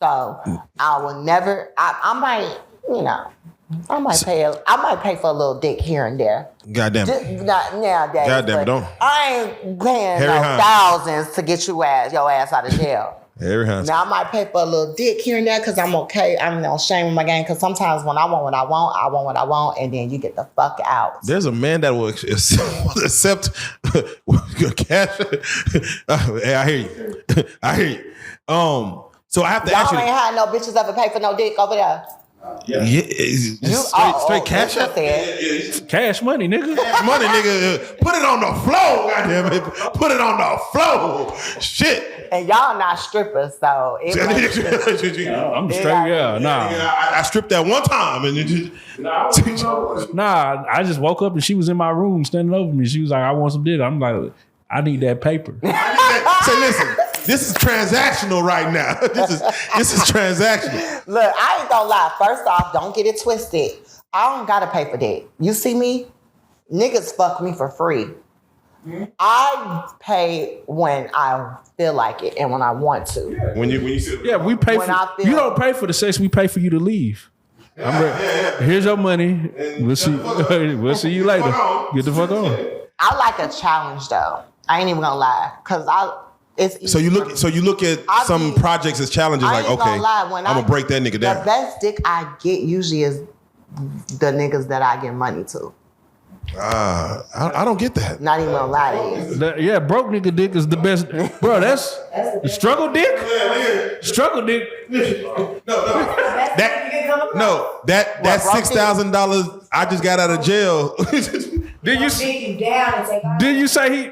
Speaker 1: So I will never. I might pay for a little dick here and there.
Speaker 2: Goddamn.
Speaker 1: Not nowadays.
Speaker 2: Goddamn it, don't.
Speaker 1: I ain't paying thousands to get your ass out of jail. Now I might pay for a little dick here and there because I'm okay. I'm no shame in my game because sometimes when I want what I want, and then you get the fuck out.
Speaker 2: There's a man that will accept cash. Hey, I hear you. So I have to ask you.
Speaker 1: Y'all ain't had no bitches ever pay for no dick over there.
Speaker 2: Straight cash up.
Speaker 5: Cash money, nigga.
Speaker 2: Cash money, nigga. Put it on the floor, goddamn it. Put it on the floor. Shit.
Speaker 1: And y'all not strippers, so
Speaker 5: I'm straight, yeah. Nah.
Speaker 2: I stripped that one time and
Speaker 5: Nah, I just woke up and she was in my room standing over me. She was like, I want some dick. I'm like, I need that paper.
Speaker 2: Say, listen. This is transactional right now. This is transactional.
Speaker 1: Look, I ain't gonna lie. First off, don't get it twisted. I don't gotta pay for that. You see me? Niggas fuck me for free. I pay when I feel like it and when I want to.
Speaker 2: When you
Speaker 5: we pay you don't pay for the sex, we pay for you to leave. Here's your money. We'll see you later. Get the fuck on.
Speaker 1: I like a challenge though. I ain't even gonna lie.
Speaker 2: So you look at some projects as challenges, like, okay, I'm gonna break that nigga down.
Speaker 1: The best dick I get usually is the niggas that I give money to.
Speaker 2: I don't get that.
Speaker 1: Not even gonna lie to you.
Speaker 5: Broke nigga dick is the best. Bro, that's struggle dick? Struggle dick. That $6,000 I just got out of jail. Did you say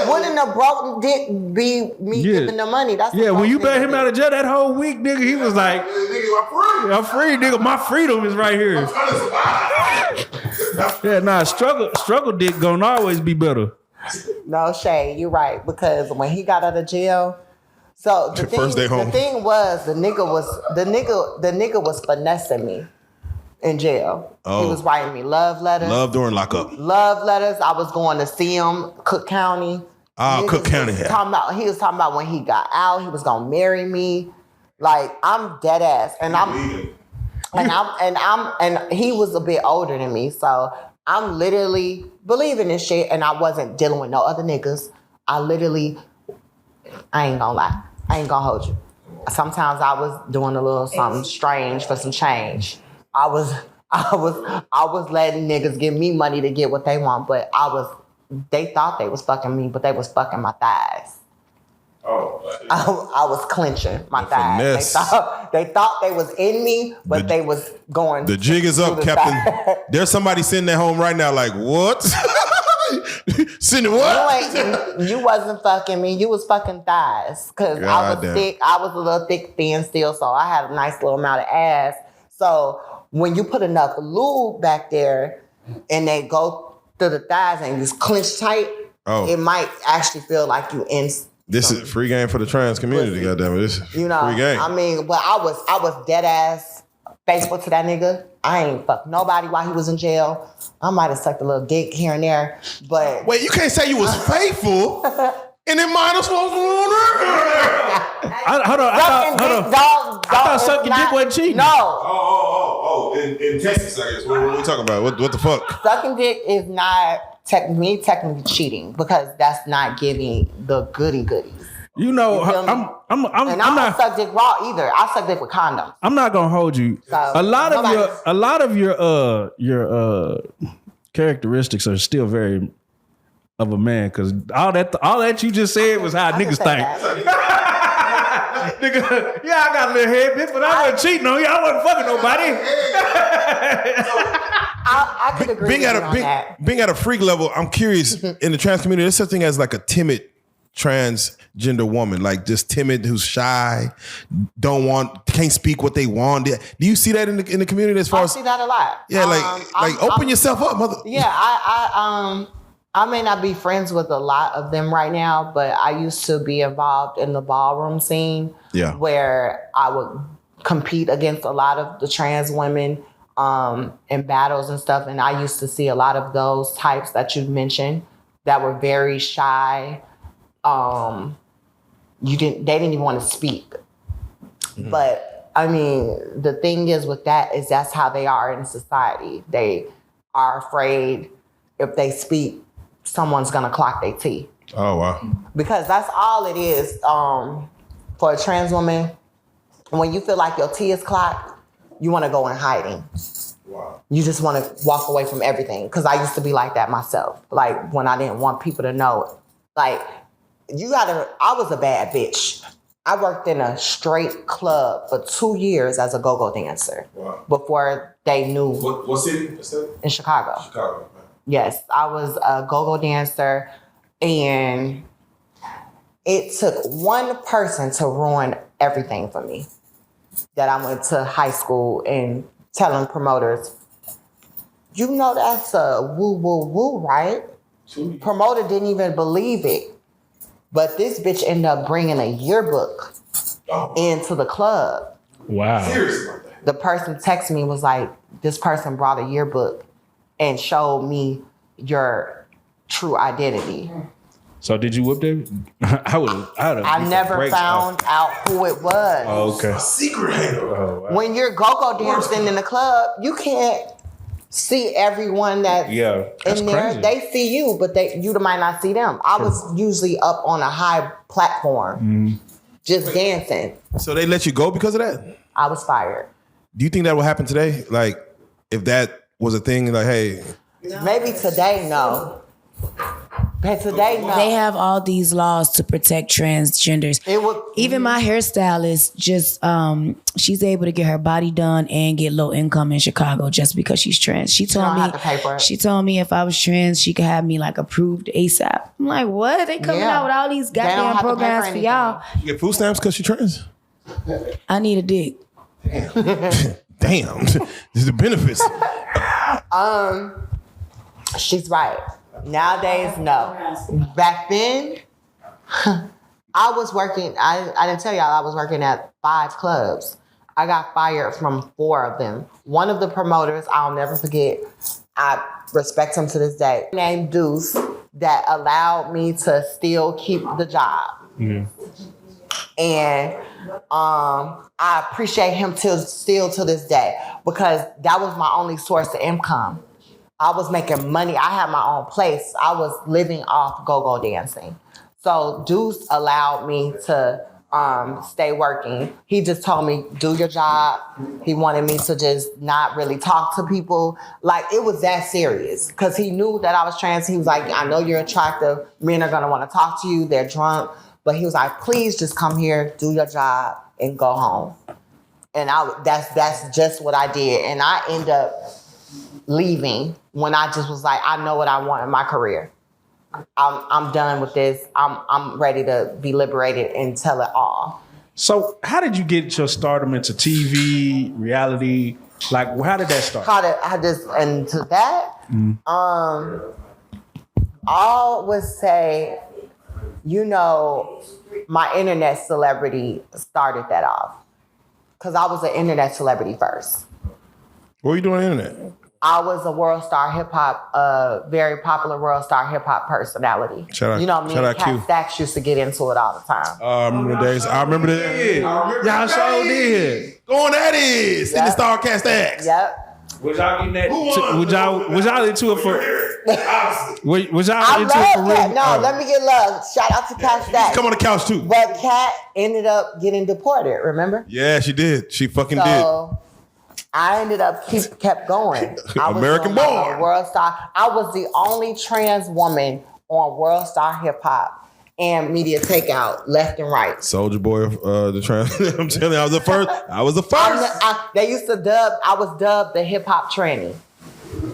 Speaker 5: wouldn't a broke dick be me giving the money? That's when you bailed him out of jail that whole week, nigga, he was like, I'm free, nigga. My freedom is right here. Struggle dick gonna always be better.
Speaker 1: No shade, you're right. Because when he got out of jail, so the thing was the nigga was finessing me in jail. Oh. He was writing me love letters.
Speaker 2: Love during lockup.
Speaker 1: Love letters. I was going to see him, Cook County.
Speaker 2: Cook County.
Speaker 1: He was talking about when he got out, he was gonna marry me. Like, I'm dead ass, and he was a bit older than me, so I'm literally believing this shit, and I wasn't dealing with no other niggas. I ain't gonna lie, I ain't gonna hold you. Sometimes I was doing a little something strange for some change. I was letting niggas give me money to get what they want, but they thought they was fucking me, but they was fucking my thighs. Oh, I was clenching my thighs. They thought they was in me, but they was going.
Speaker 2: The jig is up, Captain. There's somebody sitting at home right now, like, what? Sitting what?
Speaker 1: You wasn't fucking me. You was fucking thighs, cause I was thick. I was a little thick, thin still, so I had a nice little amount of ass. So when you put enough lube back there, and they go through the thighs and you clench tight, it might actually feel like you in.
Speaker 2: This is free game for the trans community, goddamn it. This is free game.
Speaker 1: I mean, but I was dead ass faithful to that nigga. I ain't fucked nobody while he was in jail. I might have sucked a little dick here and there, but
Speaker 2: wait, you can't say you was faithful and then minus was
Speaker 5: Hold on. I thought sucking dick wasn't cheating.
Speaker 1: No.
Speaker 2: Oh. In Texas, I guess. What are we talking about? What the fuck?
Speaker 1: Sucking dick is not technically cheating because that's not giving the goodies.
Speaker 5: You know, I'm
Speaker 1: not suck dick raw either. I suck dick with condoms.
Speaker 5: I'm not gonna hold you. So, a lot of your characteristics are still very of a man, because all that you just said was how niggas think. Nigga, yeah, I got a little head, bitch, but I wasn't cheating on you. I wasn't fucking nobody.
Speaker 1: I could agree with you on that.
Speaker 2: Being at a freak level, I'm curious, in the trans community, there's such thing as like a timid transgender woman, like just timid, who's shy, can't speak what they want. Do you see that in the community as far as?
Speaker 1: I see that a lot.
Speaker 2: Yeah, open yourself up, mother.
Speaker 1: Yeah, I may not be friends with a lot of them right now, but I used to be involved in the ballroom scene.
Speaker 2: Yeah.
Speaker 1: Where I would compete against a lot of the trans women in battles and stuff, and I used to see a lot of those types that you mentioned that were very shy. They didn't even want to speak. Mm-hmm. But I mean, the thing is with that is that's how they are in society. They are afraid if they speak, someone's gonna clock their teeth.
Speaker 2: Oh wow!
Speaker 1: Because that's all it is for a trans woman. When you feel like your tea is clocked, you want to go in hiding. Wow! You just want to walk away from everything. Because I used to be like that myself. Like when I didn't want people to know. Like I was a bad bitch. I worked in a straight club for 2 years as a go-go dancer. Wow. Before they knew.
Speaker 2: What city?
Speaker 1: In Chicago.
Speaker 2: Chicago.
Speaker 1: Yes, I was a go-go dancer, and it took one person to ruin everything for me. That I went to high school and telling promoters, you know that's a woo, right? Promoter didn't even believe it. But this bitch ended up bringing a yearbook into the club.
Speaker 5: Wow.
Speaker 2: Seriously?
Speaker 1: The person texted me, was like, this person brought a yearbook and showed me your true identity.
Speaker 5: So did you whoop them?
Speaker 1: I never found out who it was.
Speaker 5: Oh, okay.
Speaker 2: A secret hater.
Speaker 5: Oh, wow.
Speaker 1: When you're go-go dancing in the club, you can't see everyone that's in there.
Speaker 5: Crazy.
Speaker 1: They see you, but you might not see them. I was usually up on a high platform, just dancing.
Speaker 2: So they let you go because of that?
Speaker 1: I was fired.
Speaker 2: Do you think that will happen today? Like, if that was a thing, like, hey.
Speaker 1: Maybe today, no. But today, no.
Speaker 6: They have all these laws to protect transgenders. Even my hairstylist, just she's able to get her body done and get low income in Chicago just because she's trans. She told me if I was trans, she could have me like approved ASAP. I'm like, what? They coming out with all these goddamn programs for y'all.
Speaker 2: You get food stamps because she's trans?
Speaker 6: I need a dick.
Speaker 2: Damn. This is the benefits.
Speaker 1: She's right. Nowadays, no. Back then, I was working, I didn't tell y'all, I was working at 5 clubs. I got fired from 4 of them. One of the promoters, I'll never forget, I respect him to this day, named Deuce, that allowed me to still keep the job. Mm-hmm. And I appreciate him still to this day, because that was my only source of income. I was making money. I had my own place. I was living off go-go dancing. So Deuce allowed me to stay working. He just told me, do your job. He wanted me to just not really talk to people. Like, it was that serious, because he knew that I was trans. He was like, I know you're attractive. Men are going to want to talk to you. They're drunk. But he was like, please just come here, do your job, and go home. And that's just what I did. And I ended up leaving when I just was like, I know what I want in my career. I'm done with this. I'm ready to be liberated and tell it all.
Speaker 5: So how did you get your stardom into TV, reality? Like, how did that start?
Speaker 1: Into that, I would say, my internet celebrity started that off. Because I was an internet celebrity first.
Speaker 2: What were you doing on the internet?
Speaker 1: I was a world star hip hop, very popular world star hip hop personality.
Speaker 2: Shout out,
Speaker 1: me and Cat Stacks used to get into it all the time.
Speaker 2: I remember the days. I remember that.
Speaker 5: Y'all sure did.
Speaker 2: Going at it. Sidney Starr, Cat Stacks.
Speaker 1: Yep.
Speaker 5: Was y'all in that? Was y'all into it for? Was y'all
Speaker 1: I
Speaker 5: into it for real?
Speaker 1: Cat. No, let me get love. Shout out to Cat Stacks.
Speaker 2: Come on the couch too.
Speaker 1: But Cat ended up getting deported. Remember?
Speaker 2: Yeah, she did. She fucking did.
Speaker 1: I ended up kept going. I was
Speaker 2: American born.
Speaker 1: World Star. I was the only trans woman on World Star Hip Hop, and media takeout left and right.
Speaker 2: Soldier Boy of the trans. I'm telling you, I was the first. I was the first.
Speaker 1: They used to dub. I was dubbed the hip hop tranny.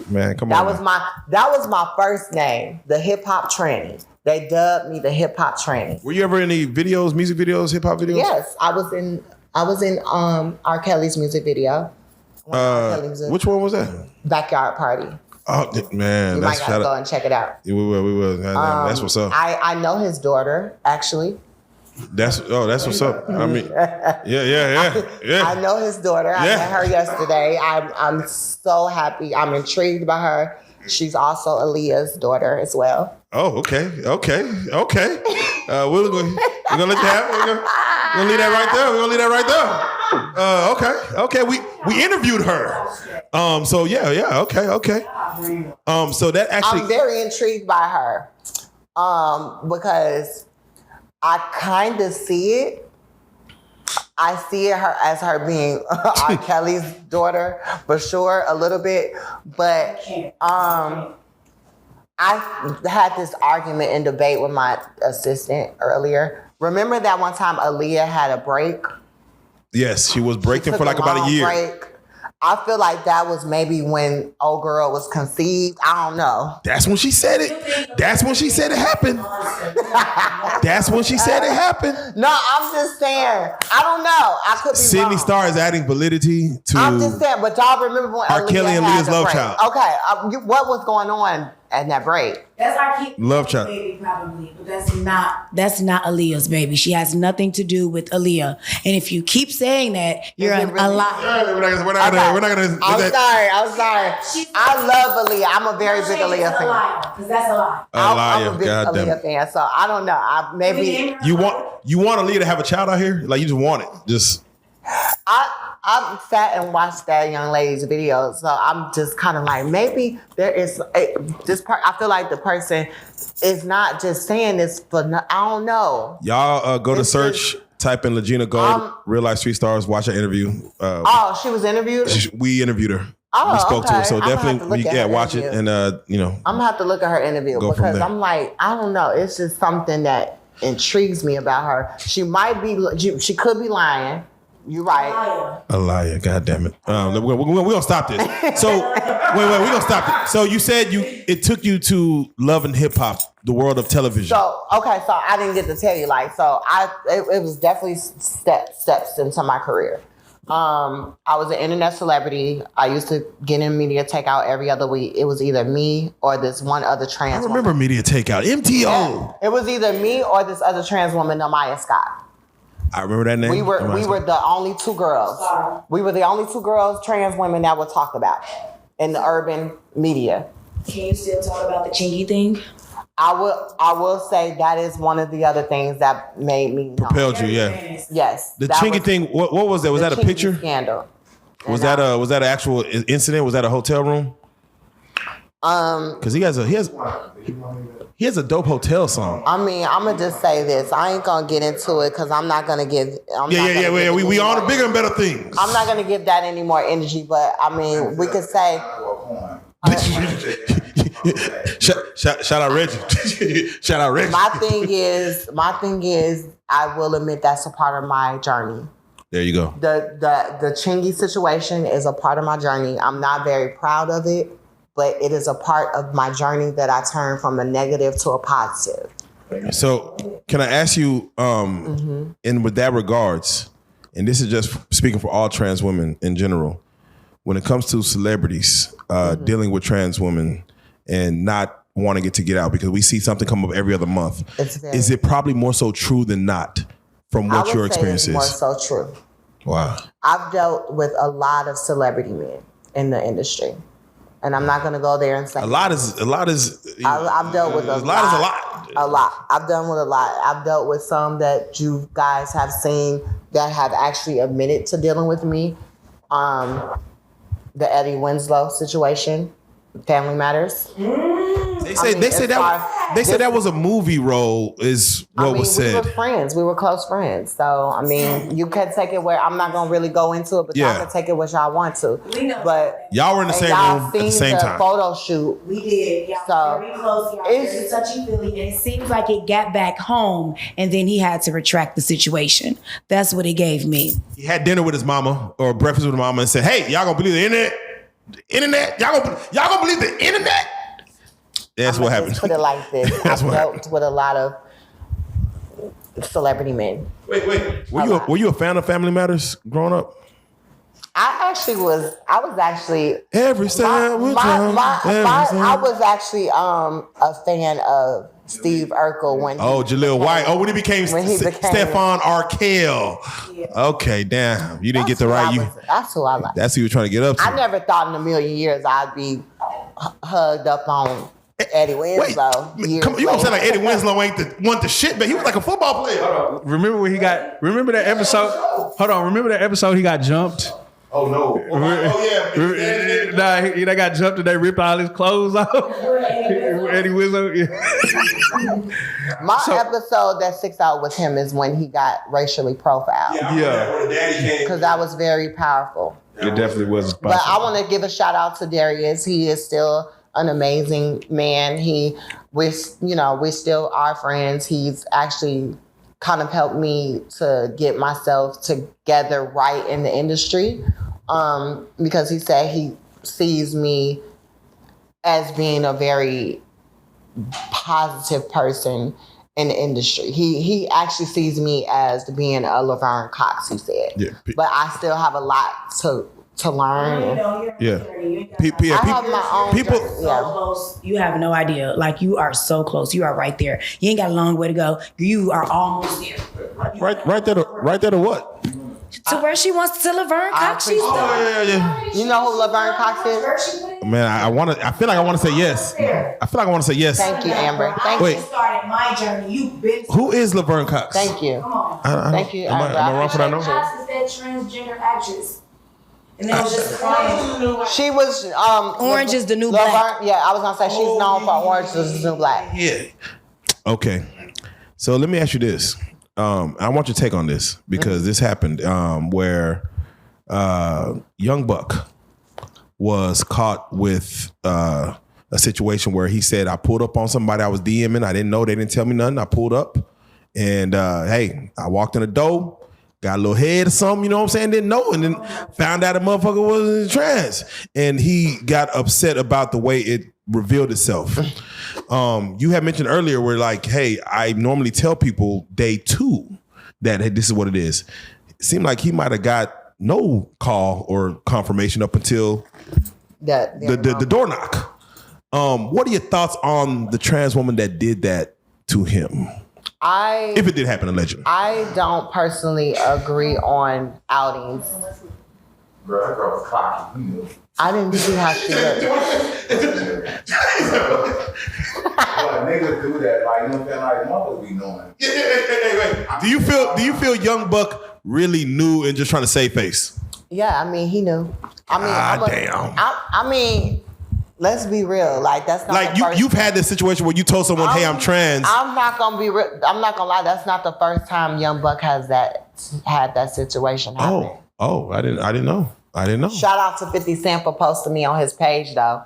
Speaker 2: Man, come
Speaker 1: That
Speaker 2: on.
Speaker 1: That was my first name, the hip hop tranny. They dubbed me the hip hop tranny.
Speaker 2: Were you ever in any videos, music videos, hip hop videos?
Speaker 1: Yes, I was in R. Kelly's music video.
Speaker 2: Which one was that?
Speaker 1: Backyard Party.
Speaker 2: Oh man,
Speaker 1: You might gotta go and check it out.
Speaker 2: Yeah, we will. That's what's up.
Speaker 1: I know his daughter actually.
Speaker 2: That's what's up. I mean, yeah.
Speaker 1: I know his daughter. I met her yesterday. I'm so happy. I'm intrigued by her. She's also Aaliyah's daughter as well.
Speaker 2: Oh, okay. We're gonna let that happen. We're gonna leave that right there. Okay. We interviewed her. So yeah. Okay. So that actually,
Speaker 1: I'm very intrigued by her. Because I kind of see it. I see her as her being R. Kelly's daughter for sure, a little bit. But I had this argument and debate with my assistant earlier. Remember that one time Aaliyah had a break?
Speaker 2: yes, she was breaking for like about a year.
Speaker 1: Break. I feel like that was maybe when old girl was conceived. I don't know.
Speaker 2: That's when she said it. That's when she said it happened. That's when she said it happened.
Speaker 1: No, I'm just saying. I don't know. I could be
Speaker 2: Sidney
Speaker 1: wrong.
Speaker 2: Starr is adding validity to
Speaker 1: I'm just saying, but y'all remember when
Speaker 2: R. Kelly and
Speaker 1: had
Speaker 2: Leah's
Speaker 1: the
Speaker 2: love
Speaker 1: break.
Speaker 2: child.
Speaker 1: Okay, what was going on at that break?
Speaker 6: That's our kid.
Speaker 2: Love child.
Speaker 6: Baby, probably, but that's not Aaliyah's baby. She has nothing to do with Aaliyah. And if you keep saying that, you're a liar.
Speaker 2: We're not gonna.
Speaker 1: I'm sorry. I love Aaliyah. I'm a very big Aaliyah fan.
Speaker 6: Because that's a lie.
Speaker 1: I'm a big Aaliyah fan, so I don't know. Maybe
Speaker 2: You want Aaliyah to have a child out here? Like you just want it? Just
Speaker 1: I've sat and watched that young lady's videos, so I'm just kind of like, maybe there is this part. I feel like the person is not just saying this for. I don't know.
Speaker 2: y'all go to search, type in Legina Gold, Real Life Street Stars, watch her interview.
Speaker 1: She was interviewed.
Speaker 2: We interviewed her.
Speaker 1: Oh,
Speaker 2: we spoke to her, so
Speaker 1: okay.
Speaker 2: definitely, watch it, and
Speaker 1: I'm gonna have to look at her interview
Speaker 2: Go from
Speaker 1: because
Speaker 2: there.
Speaker 1: I'm like, I don't know. It's just something that intrigues me about her. She might be. She could be lying. You're right.
Speaker 2: A liar, God damn it. We're gonna stop this. So wait, we're gonna stop it. So you said it took you to loving hip hop, the world of television.
Speaker 1: So I didn't get to tell you it was definitely steps into my career. I was an internet celebrity. I used to get in media takeout every other week. It was either me or this one other trans
Speaker 2: I remember media takeout, MTO.
Speaker 1: woman. It was either me or this other trans woman, Amaya Scott.
Speaker 2: I remember that name.
Speaker 1: We were the only two girls. We were the only two girls, trans women, that were talked about in the urban media.
Speaker 6: Can you still talk about the chingy thing?
Speaker 1: I will say that is one of the other things that made me
Speaker 2: propelled you, yeah.
Speaker 1: Yes.
Speaker 2: The chingy thing. What was that? Was that a picture?
Speaker 1: Scandal.
Speaker 2: Was that an actual incident? Was that a hotel room? Because he has a dope hotel song.
Speaker 1: I mean, I'm gonna just say this. I ain't gonna get into it because I'm not gonna give.
Speaker 2: We on to bigger and better things.
Speaker 1: I'm not gonna give that any more energy. But I mean, we could say.
Speaker 2: Shout out Reggie. Shout out Reggie.
Speaker 1: My thing is, I will admit that's a part of my journey.
Speaker 2: There you go.
Speaker 1: The chingy situation is a part of my journey. I'm not very proud of it, but it is a part of my journey that I turn from a negative to a positive.
Speaker 2: So can I ask you, in with that regards, and this is just speaking for all trans women in general, when it comes to celebrities dealing with trans women and not wanting it to get out, because we see something come up every other month, is it probably more so true than not from what your experience is?
Speaker 1: More so true.
Speaker 2: Wow.
Speaker 1: I've dealt with a lot of celebrity men in the industry. And I'm not going to go there and say
Speaker 2: a lot is.
Speaker 1: I've dealt with a lot.
Speaker 2: A lot.
Speaker 1: A lot. I've done with a lot. I've dealt with some that you guys have seen that have actually admitted to dealing with me. The Eddie Winslow situation, Family Matters.
Speaker 2: They say that. They said that was a movie role, is what was said.
Speaker 1: We were friends. We were close friends. So, I mean, you can take it where I'm not going to really go into it, but y'all can take it where y'all want to. But
Speaker 2: y'all were in the same room at the same time.
Speaker 1: Photo shoot.
Speaker 6: We did. Y'all very close. Y'all very touchy-feely. And it seems like it got back home, and then he had to retract the situation. That's what it gave me.
Speaker 2: He had dinner with his mama or breakfast with his mama and said, "Hey, y'all gonna believe the internet? Y'all gonna believe the internet?" That's what happened.
Speaker 1: Put it like this. I've dealt with a lot of celebrity men.
Speaker 2: Wait. Were you a fan of Family Matters growing up?
Speaker 1: I was actually
Speaker 2: every time.
Speaker 1: I was actually a fan of Steve Urkel when
Speaker 2: Jaleel White. When he became Stephon Arkell. Yeah. Okay, damn. You didn't get the right.
Speaker 1: That's who I like.
Speaker 2: That's who you were trying to get up to.
Speaker 1: I never thought in a million years I'd be hugged up on Eddie Winslow.
Speaker 2: You don't sound like Eddie Winslow want the shit, but he was like a football player.
Speaker 5: Hold on. Remember that episode? Hold on. Remember that episode he got jumped?
Speaker 2: Oh no!
Speaker 5: He got jumped and they ripped all his clothes off. Eddie Winslow.
Speaker 1: My episode that sticks out with him is when he got racially profiled.
Speaker 2: Yeah.
Speaker 1: Because that was very powerful.
Speaker 5: It definitely was.
Speaker 1: But I want to give a shout out to Darius. He is still an amazing man. We still are friends. He's actually kind of helped me to get myself together right in the industry, because he said he sees me as being a very positive person in the industry. He actually sees me as being a Laverne Cox, he said. Yeah. But I still have a lot to learn.
Speaker 2: Yeah.
Speaker 1: I have my own
Speaker 6: people so close. You have no idea. Like, you are so close. You are right there. You ain't got a long way to go. You are almost there.
Speaker 2: Right there to what?
Speaker 6: To where she wants to Laverne Cox. She's
Speaker 2: yeah.
Speaker 1: You know who Laverne Cox is?
Speaker 2: Man, I feel like I want to say yes.
Speaker 1: Thank you, Amber.
Speaker 6: You started my journey. You've been.
Speaker 2: Who is Laverne Cox?
Speaker 1: Thank you.
Speaker 6: Come on.
Speaker 1: Thank you.
Speaker 2: Am I wrong for that?
Speaker 6: Cox is that transgender actress. And then was just crying.
Speaker 1: She was
Speaker 6: Orange is the New Black.
Speaker 1: Yeah, I was gonna say she's known for Orange is the New Black.
Speaker 2: Yeah. Okay. So let me ask you this. I want your take on this because this happened where Young Buck was caught with a situation where he said, I pulled up on somebody I was DMing. I didn't know. They didn't tell me nothing. I pulled up and I walked in the door. Got a little head or something, you know what I'm saying? Didn't know, and then found out a motherfucker was trans. And he got upset about the way it revealed itself. You had mentioned earlier where like, hey, I normally tell people day 2 that, hey, this is what it is. It seemed like he might have got no call or confirmation up until the door knock. What are your thoughts on the trans woman that did that to him? If it did happen, allegedly.
Speaker 1: I don't personally agree on outings.
Speaker 7: Bro, that girl was cocky.
Speaker 1: I didn't see how she looked.
Speaker 7: Niggas do that, like, you know what I'm saying? Like, mothers be knowing.
Speaker 2: Hey. Do you feel Young Buck really knew and just trying to save face?
Speaker 1: Yeah, I mean, he knew. I mean, let's be real. Like, that's not
Speaker 2: like you've had this situation where you told someone, "Hey, I'm trans."
Speaker 1: I'm not gonna be. I'm not gonna lie. That's not the first time Young Buck has had that situation happen.
Speaker 2: Oh, I didn't know.
Speaker 1: Shout out to 50 Cent for posting me on his page though.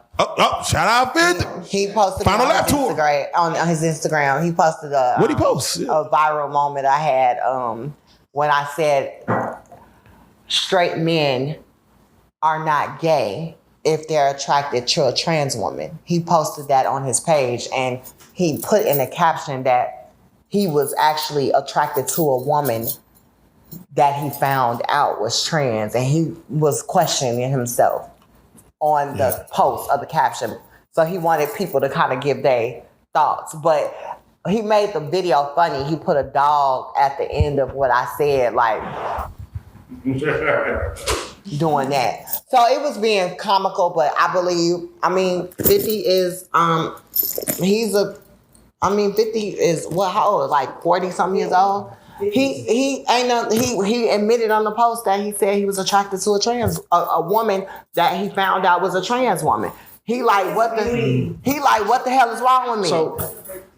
Speaker 2: Shout out 50.
Speaker 1: He posted
Speaker 2: Final
Speaker 1: me
Speaker 2: lap tour
Speaker 1: on his Instagram. He posted
Speaker 2: what he post?
Speaker 1: A viral moment I had when I said straight men are not gay if they're attracted to a trans woman. He posted that on his page and he put in a caption that he was actually attracted to a woman that he found out was trans, and he was questioning himself on the post of the caption. So he wanted people to kind of give their thoughts, but he made the video funny. He put a dog at the end of what I said, like doing that. So it was being comical, but I believe, 50 is, 50 is how old? Like 40 something years old. He admitted on the post that he said he was attracted to a woman that he found out was a trans woman. He like, what the hell is wrong with me?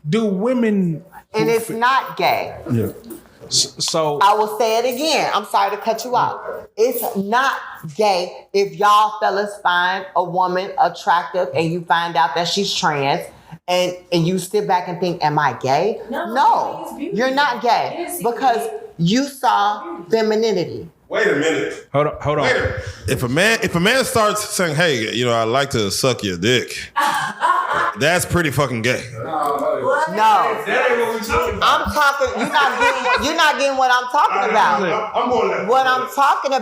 Speaker 5: Do women?
Speaker 1: And it's not gay.
Speaker 5: Yeah. So
Speaker 1: I will say it again. I'm sorry to cut you off. It's not gay if y'all fellas find a woman attractive and you find out that she's trans and you sit back and think, am I gay? No, you're not gay because you saw femininity.
Speaker 2: Wait a minute.
Speaker 5: Hold on.
Speaker 2: Wait a minute. If a man starts saying, "Hey, I like to suck your dick," that's pretty fucking gay.
Speaker 1: No, that ain't what we talking about. I'm talking. You're not getting what I'm talking about.
Speaker 2: I'm going left.
Speaker 1: What I'm talking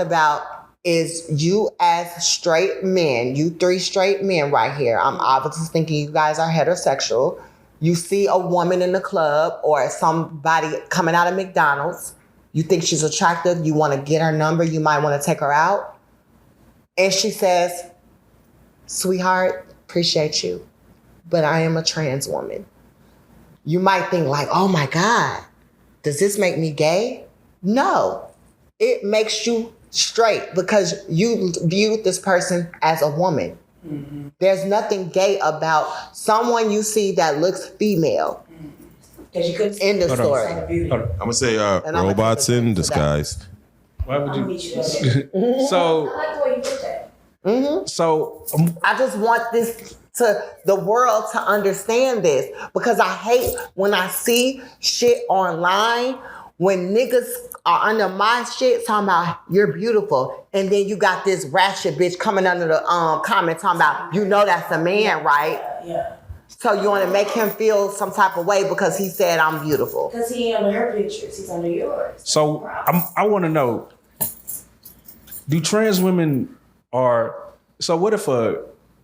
Speaker 1: about is you as straight men, you 3 straight men right here. I'm obviously thinking you guys are heterosexual. You see a woman in the club or somebody coming out of McDonald's. You think she's attractive. You want to get her number. You might want to take her out. And she says, sweetheart, appreciate you, but I am a trans woman. You might think like, oh my God, does this make me gay? No, it makes you straight because you viewed this person as a woman. Mm-hmm. There's nothing gay about someone you see that looks female. In the story.
Speaker 2: I'm gonna say robots in disguise.
Speaker 5: Why would you? So
Speaker 6: I like the way you put that.
Speaker 1: Mm-hmm.
Speaker 5: So
Speaker 1: I just want the world to understand this because I hate when I see shit online when niggas are under my shit talking about you're beautiful, and then you got this ratchet bitch coming under the comment talking about that's a man, right?
Speaker 6: Yeah.
Speaker 1: So you want to make him feel some type of way because he said I'm beautiful.
Speaker 6: Because he ain't under her pictures, he's under yours.
Speaker 5: So I want to know, do trans women so what if a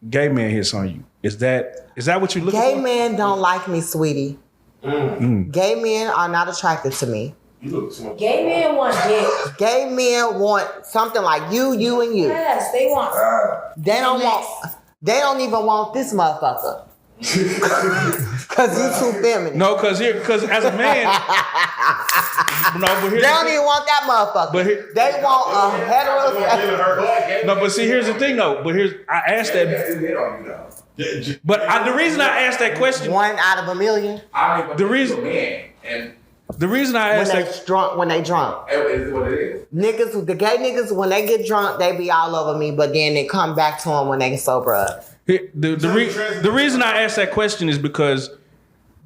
Speaker 5: gay man hits on you? Is that what you're looking for?
Speaker 1: Gay men don't like me, sweetie.
Speaker 5: Mm.
Speaker 1: Gay men are not attracted to me.
Speaker 6: Gay men want dick.
Speaker 1: Gay men want something like you, and you.
Speaker 6: Yes, they want.
Speaker 1: They don't even want this motherfucker. Cause you too feminine.
Speaker 5: No, cause as a man,
Speaker 1: they don't even want that motherfucker. They want a heterosexual.
Speaker 5: No, but see, here's the thing though. I asked that. But the reason I asked that question,
Speaker 1: 1 out of a million.
Speaker 5: The reason I asked
Speaker 1: when they drunk.
Speaker 7: Is what it is.
Speaker 1: Niggas, the gay niggas, when they get drunk, they be all over me, but then they come back to them when they get sober up.
Speaker 5: The reason I asked that question is because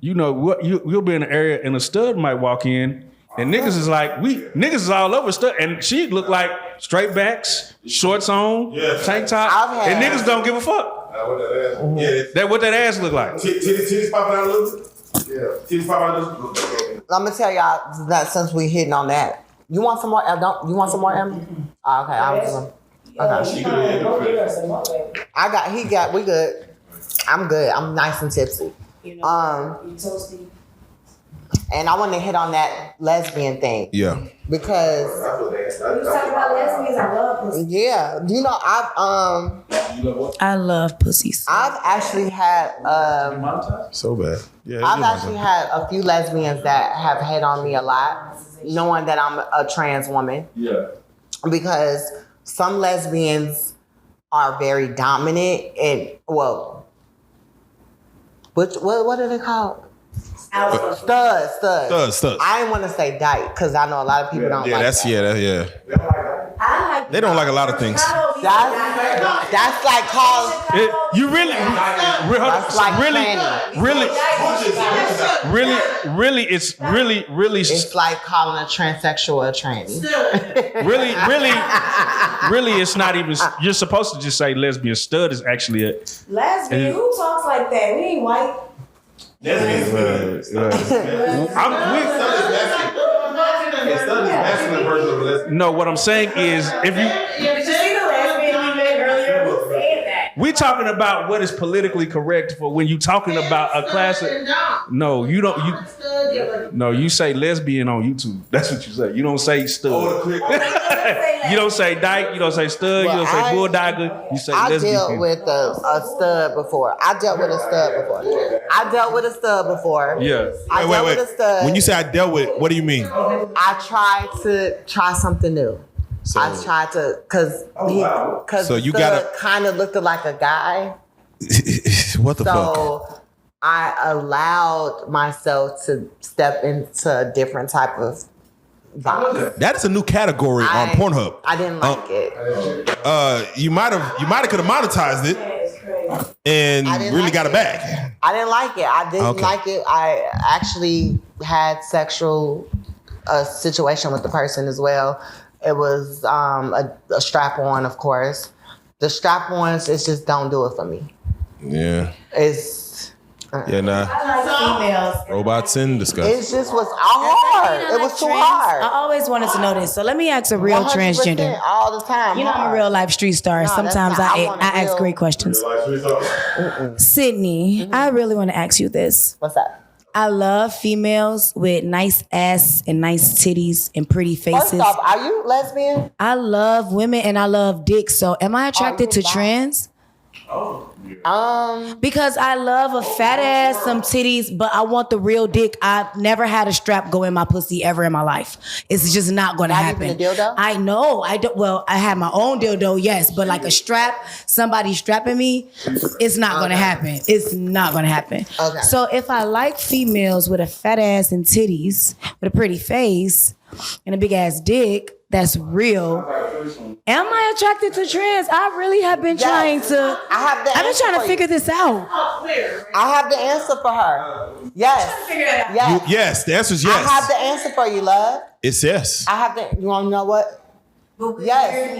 Speaker 5: you'll be in an area and a stud might walk in and niggas is like niggas is all over stud and she look like straight backs, shorts on, tank top, and niggas don't give a fuck. What that ass look like?
Speaker 2: Titties popping out a little bit. Yeah, titties popping out a little bit.
Speaker 1: I'm gonna tell y'all that since we hitting on that, you want some more? You want some more, Emma? Oh, okay, I was. Okay. We good. I'm good. I'm nice and tipsy.
Speaker 6: You toasty.
Speaker 1: And I want to hit on that lesbian thing.
Speaker 2: Yeah.
Speaker 1: Because
Speaker 6: when you talk about lesbians, I love pussy.
Speaker 1: Yeah.
Speaker 6: I love pussies.
Speaker 1: I've actually had
Speaker 2: so bad. Yeah.
Speaker 1: I've actually had a few lesbians that have hit on me a lot, knowing that I'm a trans woman.
Speaker 5: Yeah.
Speaker 1: Because some lesbians are very dominant and what are they called? Studs. I didn't want to say dyke because I know a lot of people don't like that.
Speaker 2: They don't like a lot of things.
Speaker 1: That's like calling. It's like calling a transsexual a tranny.
Speaker 5: really, it's not even. You're supposed to just say lesbian. Stud is actually a
Speaker 6: lesbian. Who talks like that? We ain't white.
Speaker 5: No, what I'm saying is we talking about what is politically correct for when you talking about a class of, you say lesbian on YouTube. That's what you say. You don't say stud. You don't say dyke. You don't say stud. You don't say bulldogger. You say lesbian.
Speaker 1: I dealt with a stud before. I dealt with a stud before.
Speaker 2: Yeah. Wait. When you say I dealt with, what do you mean?
Speaker 1: I tried to try something new. I tried to, cause
Speaker 2: so you
Speaker 1: kind of looked like a guy,
Speaker 2: What the fuck?
Speaker 1: So I allowed myself to step into a different type of vibe.
Speaker 2: That is a new category on Pornhub.
Speaker 1: I didn't like it.
Speaker 2: You might have could have monetized it and really
Speaker 1: like
Speaker 2: got it back.
Speaker 1: I didn't like it. I didn't
Speaker 2: Okay.
Speaker 1: like it. I actually had sexual situation with the person as well. It was a strap-on, of course. The strap-ons, it's just don't do it for me.
Speaker 2: Yeah.
Speaker 1: It's
Speaker 2: Yeah, nah.
Speaker 6: I like females.
Speaker 2: Robots in disgust.
Speaker 1: it just was hard. It was too hard.
Speaker 6: I always wanted to know this. So let me ask a real
Speaker 1: 100%
Speaker 6: transgender.
Speaker 1: all the time.
Speaker 6: You know, I'm a
Speaker 1: hard.
Speaker 6: real life street star.
Speaker 1: No, that's
Speaker 6: Sometimes
Speaker 1: not- I
Speaker 6: I
Speaker 1: want a
Speaker 6: ask
Speaker 1: real-
Speaker 6: great questions. Sydney, I really want to ask you this.
Speaker 1: What's that?
Speaker 6: I love females with nice ass and nice titties and pretty faces.
Speaker 1: First off, are you lesbian?
Speaker 6: I love women and I love dick. So am I attracted to
Speaker 1: bi?
Speaker 6: trans? Because I love a fat ass, some titties, but I want the real dick. I've never had a strap go in my pussy ever in my life. It's just not going to
Speaker 1: Not
Speaker 6: happen.
Speaker 1: even a dildo?
Speaker 6: I know. I don't. Well, I have my own dildo, yes, but like a strap, somebody strapping me, it's not going to happen. It's not going to happen.
Speaker 1: Okay.
Speaker 6: So if I like females with a fat ass and titties, with a pretty face and a big ass dick, that's real. Am I attracted to trans? I really have been trying to.
Speaker 1: I've been
Speaker 6: trying to figure this out.
Speaker 1: I have the answer for her. Yes. Yes.
Speaker 2: Yes, the answer is
Speaker 1: I
Speaker 2: yes.
Speaker 1: have the answer for you, love.
Speaker 2: It's yes.
Speaker 1: I have the. You want to know what? Yes.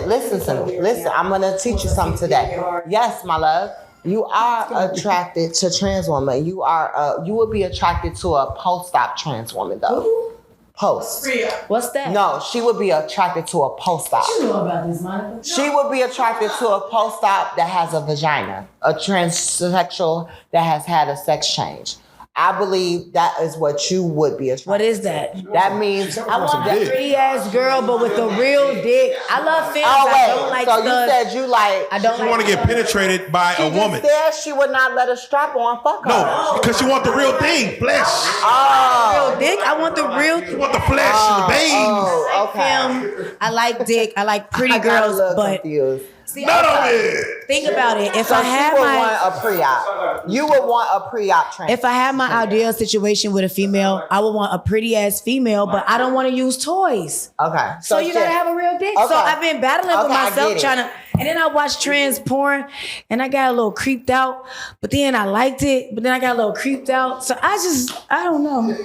Speaker 1: Listen to me. Listen, I'm gonna teach you something today. Yes, my love. You are attracted to trans woman. You are. You would be attracted to a post-op trans woman, though. Post.
Speaker 6: What's that?
Speaker 1: No, she would be attracted to a post-op.
Speaker 6: You know about this, Monica.
Speaker 1: She would be attracted to a post-op that has a vagina, a transsexual that has had a sex change. I believe that is what you would be attracted to.
Speaker 6: What is that?
Speaker 1: That means
Speaker 6: I want that pretty ass girl, but with the real dick. I love films.
Speaker 1: Oh
Speaker 6: I don't
Speaker 1: wait,
Speaker 6: like
Speaker 1: so
Speaker 6: studs.
Speaker 1: you said you like?
Speaker 6: I don't
Speaker 2: You want to get penetrated by
Speaker 1: She
Speaker 2: a woman.
Speaker 1: just said she would not let a strap on fuck her.
Speaker 2: No, because you want the real thing, flesh.
Speaker 1: Oh.
Speaker 6: real dick. I want the real.
Speaker 2: You want the flesh, the veins.
Speaker 1: Oh, okay.
Speaker 6: Film. I like dick. I like pretty
Speaker 1: I got a
Speaker 6: girls,
Speaker 1: little
Speaker 6: but
Speaker 1: confused.
Speaker 6: see,
Speaker 2: None of it.
Speaker 6: think about it. If
Speaker 1: So
Speaker 6: I
Speaker 1: she
Speaker 6: had
Speaker 1: would
Speaker 6: my
Speaker 1: want a pre-op. You would want a pre-op trans.
Speaker 6: If I had my ideal situation with a female, I would want a pretty ass female, but I don't want to use toys.
Speaker 1: Okay.
Speaker 6: So you gotta have a real dick.
Speaker 1: Okay.
Speaker 6: So I've been battling with
Speaker 1: Okay, I
Speaker 6: myself
Speaker 1: get it.
Speaker 6: trying to, and then I watched trans porn and I got a little creeped out, but then I liked it, but then I got a little creeped out. So I don't know.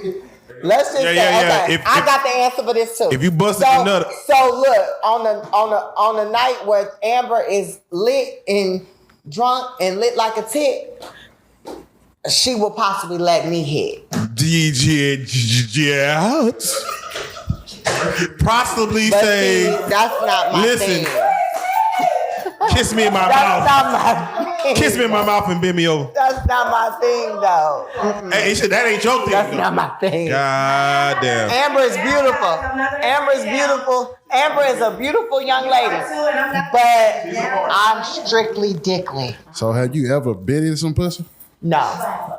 Speaker 1: Let's just
Speaker 2: Yeah,
Speaker 1: say,
Speaker 2: yeah.
Speaker 1: okay, I got the answer for this too.
Speaker 2: If you busted
Speaker 1: so,
Speaker 2: your nut.
Speaker 1: So look, on the night where Amber is lit and drunk and lit like a tit, she will possibly let me hit.
Speaker 2: DJ out. Possibly
Speaker 1: But
Speaker 2: say,
Speaker 1: see, that's not my
Speaker 2: listen,
Speaker 1: thing.
Speaker 2: kiss me in my
Speaker 1: That's
Speaker 2: mouth.
Speaker 1: not my thing.
Speaker 2: Kiss me in my mouth and bend me over.
Speaker 1: That's not my thing though. Mm-mm.
Speaker 2: Hey, shit, that ain't your thing.
Speaker 1: That's
Speaker 2: though.
Speaker 1: not my thing.
Speaker 2: God damn.
Speaker 1: Amber is beautiful. Amber is beautiful. Amber is a beautiful young lady. But I'm strictly dickly.
Speaker 8: So have you ever been in some pussy?
Speaker 1: No,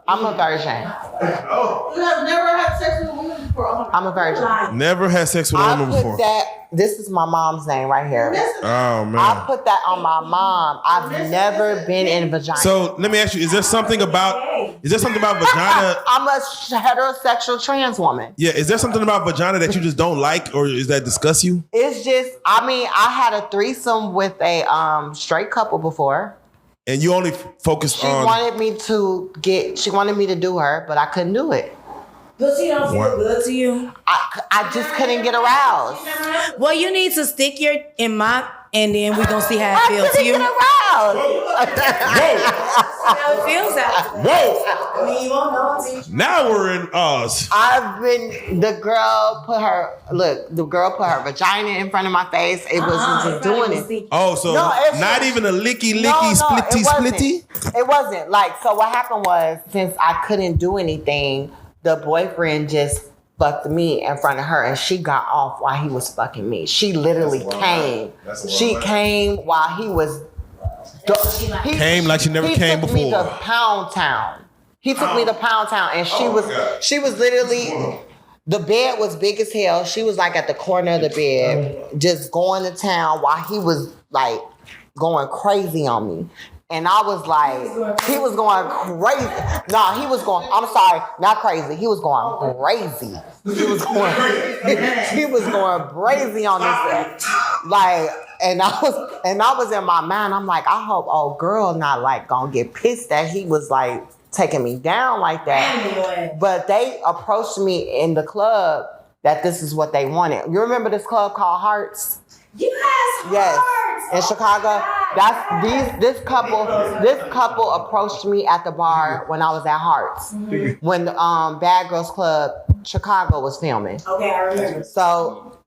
Speaker 1: I'm a virgin.
Speaker 9: You have never had sex with a woman before.
Speaker 1: I'm a virgin.
Speaker 2: Never had sex with a
Speaker 1: I
Speaker 2: woman
Speaker 1: put
Speaker 2: before.
Speaker 1: that. This is my mom's name right here.
Speaker 2: Oh man.
Speaker 1: I put that on my mom. I've never been in vagina.
Speaker 2: So let me ask you: Is there something about vagina?
Speaker 1: I'm a heterosexual trans woman.
Speaker 2: Yeah, is there something about vagina that you just don't like, or is that disgust you?
Speaker 1: It's just, I mean, I had a threesome with a straight couple before.
Speaker 2: And you only focused
Speaker 1: She
Speaker 2: on.
Speaker 1: wanted me to do her, but I couldn't do it.
Speaker 6: Pussy don't feel good to you.
Speaker 1: I just couldn't get aroused.
Speaker 6: Well, you need to stick your in my, and then we gonna see how it
Speaker 1: I
Speaker 6: feels to
Speaker 1: couldn't
Speaker 6: you.
Speaker 1: get aroused.
Speaker 6: How it feels out.
Speaker 2: Whoa!
Speaker 6: I mean, you won't know until you.
Speaker 2: Now we're in Oz.
Speaker 1: the girl put her vagina in front of my face. It wasn't just doing it.
Speaker 2: Oh, so
Speaker 1: No, it's
Speaker 2: not
Speaker 1: just-
Speaker 2: even a licky,
Speaker 1: No,
Speaker 2: splitty,
Speaker 1: it wasn't.
Speaker 2: splitty?
Speaker 1: It wasn't. Like, so what happened was, since I couldn't do anything, the boyfriend just fucked me in front of her and she got off while he was fucking me. She literally came. She came while he was...
Speaker 2: Came like she never came
Speaker 1: He took me
Speaker 2: before.
Speaker 1: to Pound Town. He took me to Pound Town and she was literally... The bed was big as hell. She was like at the corner of the bed, just going to town while he was like going crazy on me. And I was like, he was going crazy. No, he was going, I'm sorry, not crazy. He was going crazy. He was going crazy on this. Like, and I was in my mind, I'm like, I hope old girl not like gonna get pissed that he was like taking me down like that. But they approached me in the club that this is what they wanted. You remember this club called Hearts? Yes, in Chicago. This couple approached me at the bar when I was at Hearts, when Bad Girls Club Chicago was filming. Okay, I remember. So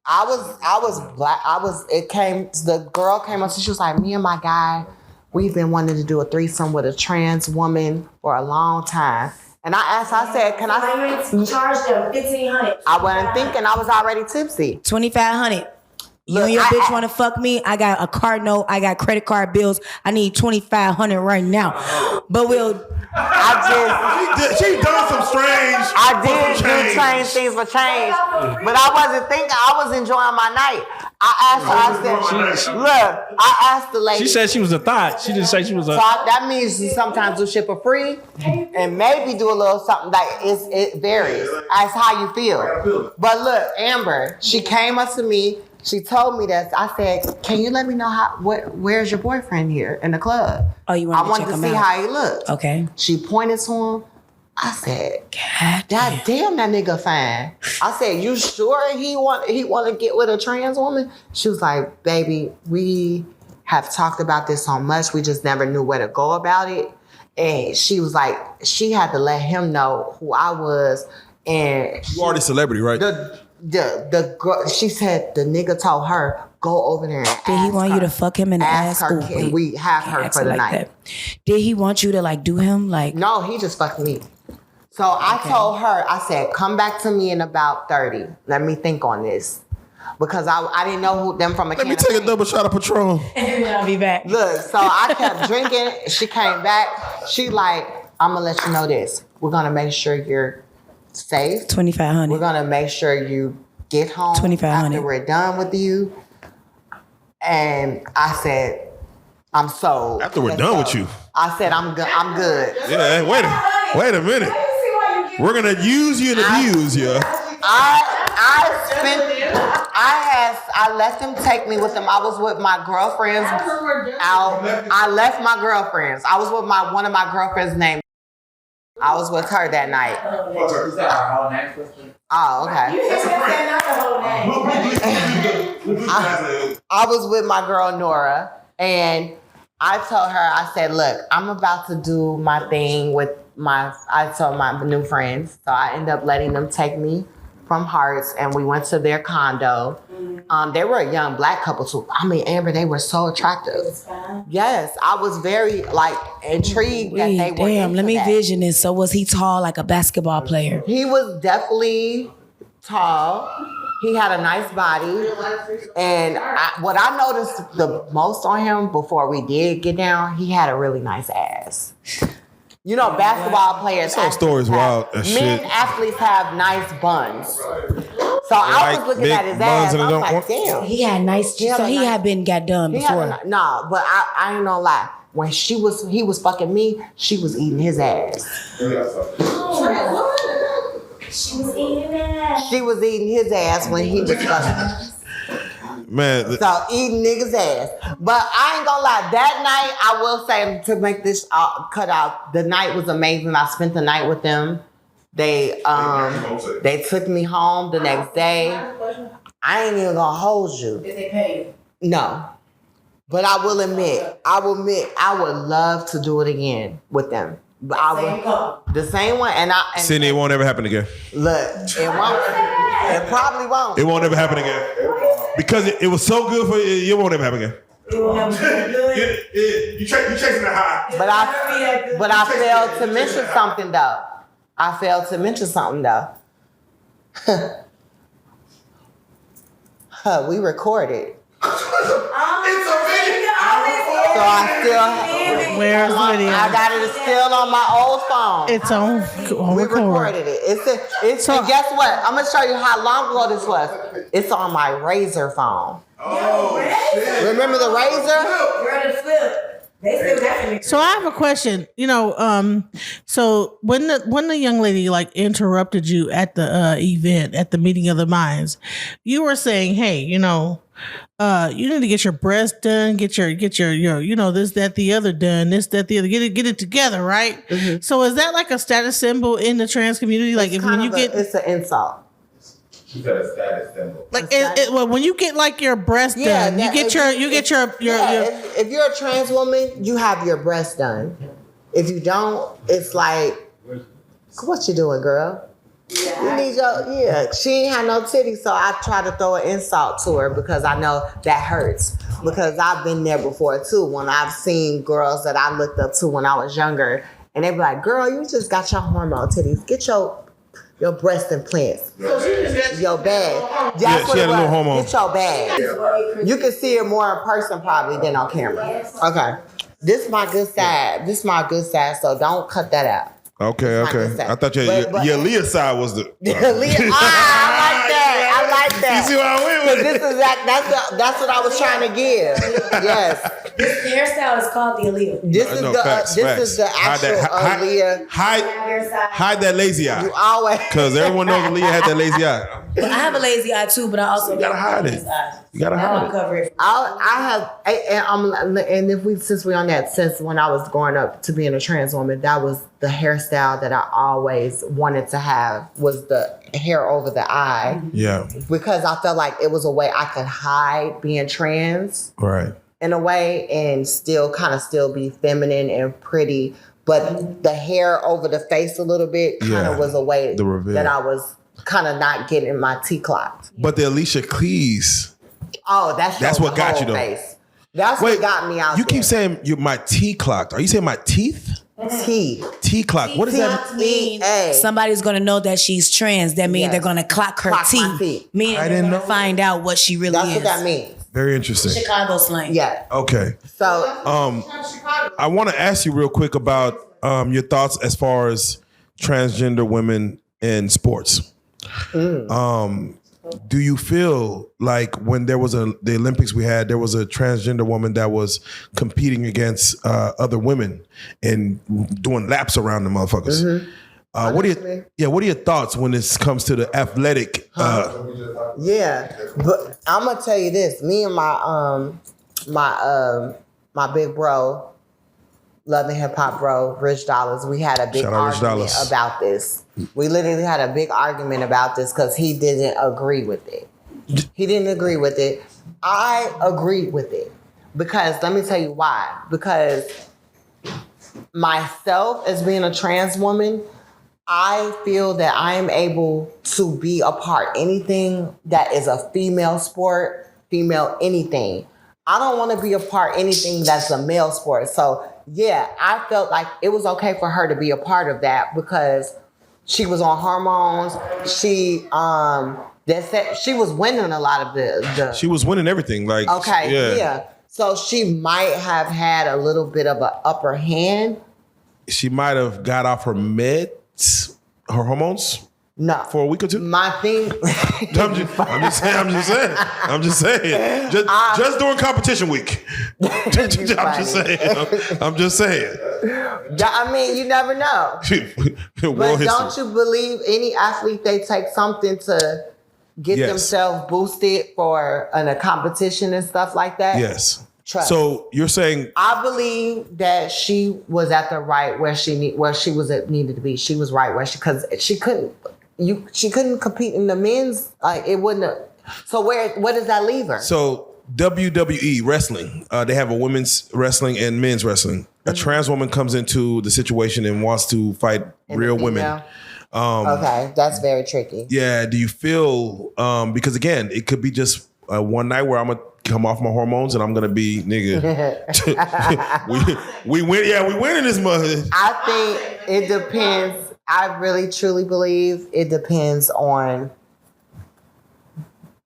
Speaker 1: the girl came up, so she was like, me and my guy, we've been wanting to do a threesome with a trans woman for a long time. And I asked, I said, can I
Speaker 6: charge them $1,500?
Speaker 1: I wasn't thinking, I was already tipsy.
Speaker 6: $2,500. You and your bitch want to fuck me? I got a card note. I got credit card bills. I need $2,500 right now. But she
Speaker 2: done some strange.
Speaker 1: I did do strange things for change, but I wasn't thinking. I was enjoying my night. I asked the lady.
Speaker 5: She said she was a thought. She didn't say she was a.
Speaker 1: So that means you sometimes do shit for free, and maybe do a little something. Like it varies. That's how you feel. But look, Amber, she came up to me. She told me that. I said, "Can you let me know where's your boyfriend here in the club?"
Speaker 6: Oh, you want
Speaker 1: I wanted to see how he looked.
Speaker 6: Okay.
Speaker 1: She pointed to him. I said, God damn, that nigga fine. I said, you sure he want to get with a trans woman? She was like, baby, we have talked about this so much. We just never knew where to go about it. And she was like, she had to let him know who I was. And
Speaker 2: you already celebrity, right?
Speaker 1: The girl, she said the nigga told her, go over there and ask
Speaker 6: Did he want you to fuck him in the ass?
Speaker 1: Her, can we have her for the night?
Speaker 6: Did he want you to like do him like?
Speaker 1: No, he just fucked me. So I told her, I said, come back to me in about 30. Let me think on this. Because I didn't know who them from a can.
Speaker 2: Let me take a double shot of Patron.
Speaker 6: And I'll be back.
Speaker 1: Look, so I kept drinking. She came back. She like, I'm going to let you know this. We're going to make sure you're safe.
Speaker 6: $2,500.
Speaker 1: We're going to make sure you get home
Speaker 6: $2,500
Speaker 1: after we're done with you. And I said, I'm sold.
Speaker 2: After we're done with you.
Speaker 1: I said, I'm good.
Speaker 2: Yeah, wait a minute. We're gonna use you and abuse you.
Speaker 1: I let them take me with them. I was with my girlfriends. I left my girlfriends. I was with one of my girlfriends named. I was with her that night. Oh, okay. I was with my girl Nora, and I told her, I said, look, I'm about to do my thing with I told my new friends. So I ended up letting them take me from Hearts, and we went to their condo. They were a young black couple too. I mean, Amber, they were so attractive. Yes, I was very like intrigued that they were.
Speaker 6: Damn, let me vision this. So was he tall like a basketball player?
Speaker 1: He was definitely tall. He had a nice body. And what I noticed the most on him before we did get down, he had a really nice ass. You know, basketball players.
Speaker 2: Some stories wild as shit.
Speaker 1: Men athletes have nice buns. So I was looking at his ass. I was like, damn.
Speaker 6: He had nice. So he had been got done before.
Speaker 1: Nah, but I ain't gonna lie. When he was fucking me, she was eating his ass.
Speaker 6: She was eating ass.
Speaker 1: She was eating his ass when he was fucking.
Speaker 2: Man.
Speaker 1: So eating niggas' ass. But I ain't gonna lie, that night, I will say, to make this cut out, the night was amazing. I spent the night with them. They took me home the next day. I ain't even gonna hold you.
Speaker 6: Did they pay you?
Speaker 1: No. But I will admit, I would love to do it again with them. But the same one, and
Speaker 2: Sidney, it won't ever happen again.
Speaker 1: Look, it won't. It probably won't.
Speaker 2: It won't ever happen again. Because it was so good for you, it won't ever happen again. You chasing the high.
Speaker 1: But I failed to mention something though. We recorded. So I still.
Speaker 9: Where's the video?
Speaker 1: I got it still on my old phone.
Speaker 9: It's on
Speaker 1: We
Speaker 9: record.
Speaker 1: recorded it. It's and guess what? I'm gonna show you how long ago this was. It's on my Razor phone.
Speaker 2: Oh shit!
Speaker 1: Remember the Razor?
Speaker 6: You're the flip. They still definitely.
Speaker 9: So I have a question. So when the young lady like interrupted you at the event at the meeting of the minds, you were saying, "Hey, you need to get your breast done, get your this, that, the other done, this, that, the other, get it together, right?" Mm-hmm. So is that like a status symbol in the trans community? Like
Speaker 1: it's an insult.
Speaker 7: She said a status symbol.
Speaker 9: Like when you get like your breast done, you get your
Speaker 1: If you're a trans woman, you have your breast done. If you don't, it's like, what you doing, girl? You need she ain't had no titties, so I try to throw an insult to her because I know that hurts. Because I've been there before too, when I've seen girls that I looked up to when I was younger, and they be like, "Girl, you just got your hormone titties. Get your breast implants. Your bag." That's what
Speaker 2: she had a little hormone.
Speaker 1: Get your bag. You can see it more in person probably than on camera. Okay. This is my good side. So don't cut that out.
Speaker 2: Okay. I thought your Leah side was the.
Speaker 1: I like that.
Speaker 2: You see what I went with?
Speaker 1: This is that's what I was trying to give. Yes.
Speaker 6: This hairstyle is called the Aaliyah.
Speaker 1: This is the actual Aaliyah.
Speaker 2: Hide that lazy eye.
Speaker 1: You always,
Speaker 2: because everyone knows Aaliyah had that lazy eye.
Speaker 6: I have a lazy eye too, but I also
Speaker 2: gotta hide it. You gotta hide it.
Speaker 6: Cover it.
Speaker 1: Since we're on that, since when I was growing up to being a trans woman, that was the hairstyle that I always wanted to have, was the hair over the eye.
Speaker 2: Yeah.
Speaker 1: Because I felt like it was a way I could hide being trans.
Speaker 2: Right.
Speaker 1: In a way, and still be feminine and pretty. But the hair over the face a little bit kind of was a way that I was kind of not getting my teeth clocked.
Speaker 2: But the Alicia Keys.
Speaker 1: Oh, that's what got you though. Face. That's what got me out.
Speaker 2: You keep saying my teeth clocked. Are you saying my teeth? Teeth clock. What does that
Speaker 6: mean? Somebody's gonna know that she's trans. That means they're gonna clock her teeth. Meaning they're gonna find out what she really is.
Speaker 1: That's what that means.
Speaker 2: Very interesting.
Speaker 6: Chicago slang.
Speaker 1: Yeah.
Speaker 2: Okay.
Speaker 1: So
Speaker 2: I want to ask you real quick about your thoughts as far as transgender women in sports. Do you feel like when there was the Olympics we had, there was a transgender woman that was competing against other women and doing laps around the motherfuckers? Mm-hmm. What are your thoughts when this comes to the athletic?
Speaker 1: But I'm gonna tell you this. Me and my big bro, Love and Hip Hop bro, Rich Dollars, we had a big argument about this. We literally had a big argument about this because he didn't agree with it. I agreed with it because let me tell you why. Because myself, as being a trans woman, I feel that I am able to be a part anything that is a female sport, female anything. I don't want to be a part anything that's a male sport. So yeah, I felt like it was okay for her to be a part of that because she was on hormones. She she was winning a lot of the
Speaker 2: She was winning everything. Like
Speaker 1: yeah. So she might have had a little bit of an upper hand.
Speaker 2: She might have got off her meds. Her hormones?
Speaker 1: No.
Speaker 2: For a week or two?
Speaker 1: My thing.
Speaker 2: I'm just saying. Just during competition week. I'm just saying.
Speaker 1: I mean, you never know. But don't you believe any athlete, they take something to get themselves boosted for a competition and stuff like that?
Speaker 2: Yes.
Speaker 1: Trust.
Speaker 2: So you're saying
Speaker 1: I believe that she was at the right where she needed to be. She was right where because she couldn't compete in the men's, like it wouldn't have, so where does that leave her? So
Speaker 2: WWE wrestling, they have a women's wrestling and men's wrestling. A trans woman comes into the situation and wants to fight real women.
Speaker 1: Okay, that's very tricky.
Speaker 2: Yeah, do you feel because again, it could be just one night where I'm gonna come off my hormones and I'm gonna be nigga. we win. Yeah, we win in this mother.
Speaker 1: I think it depends. I really truly believe it depends on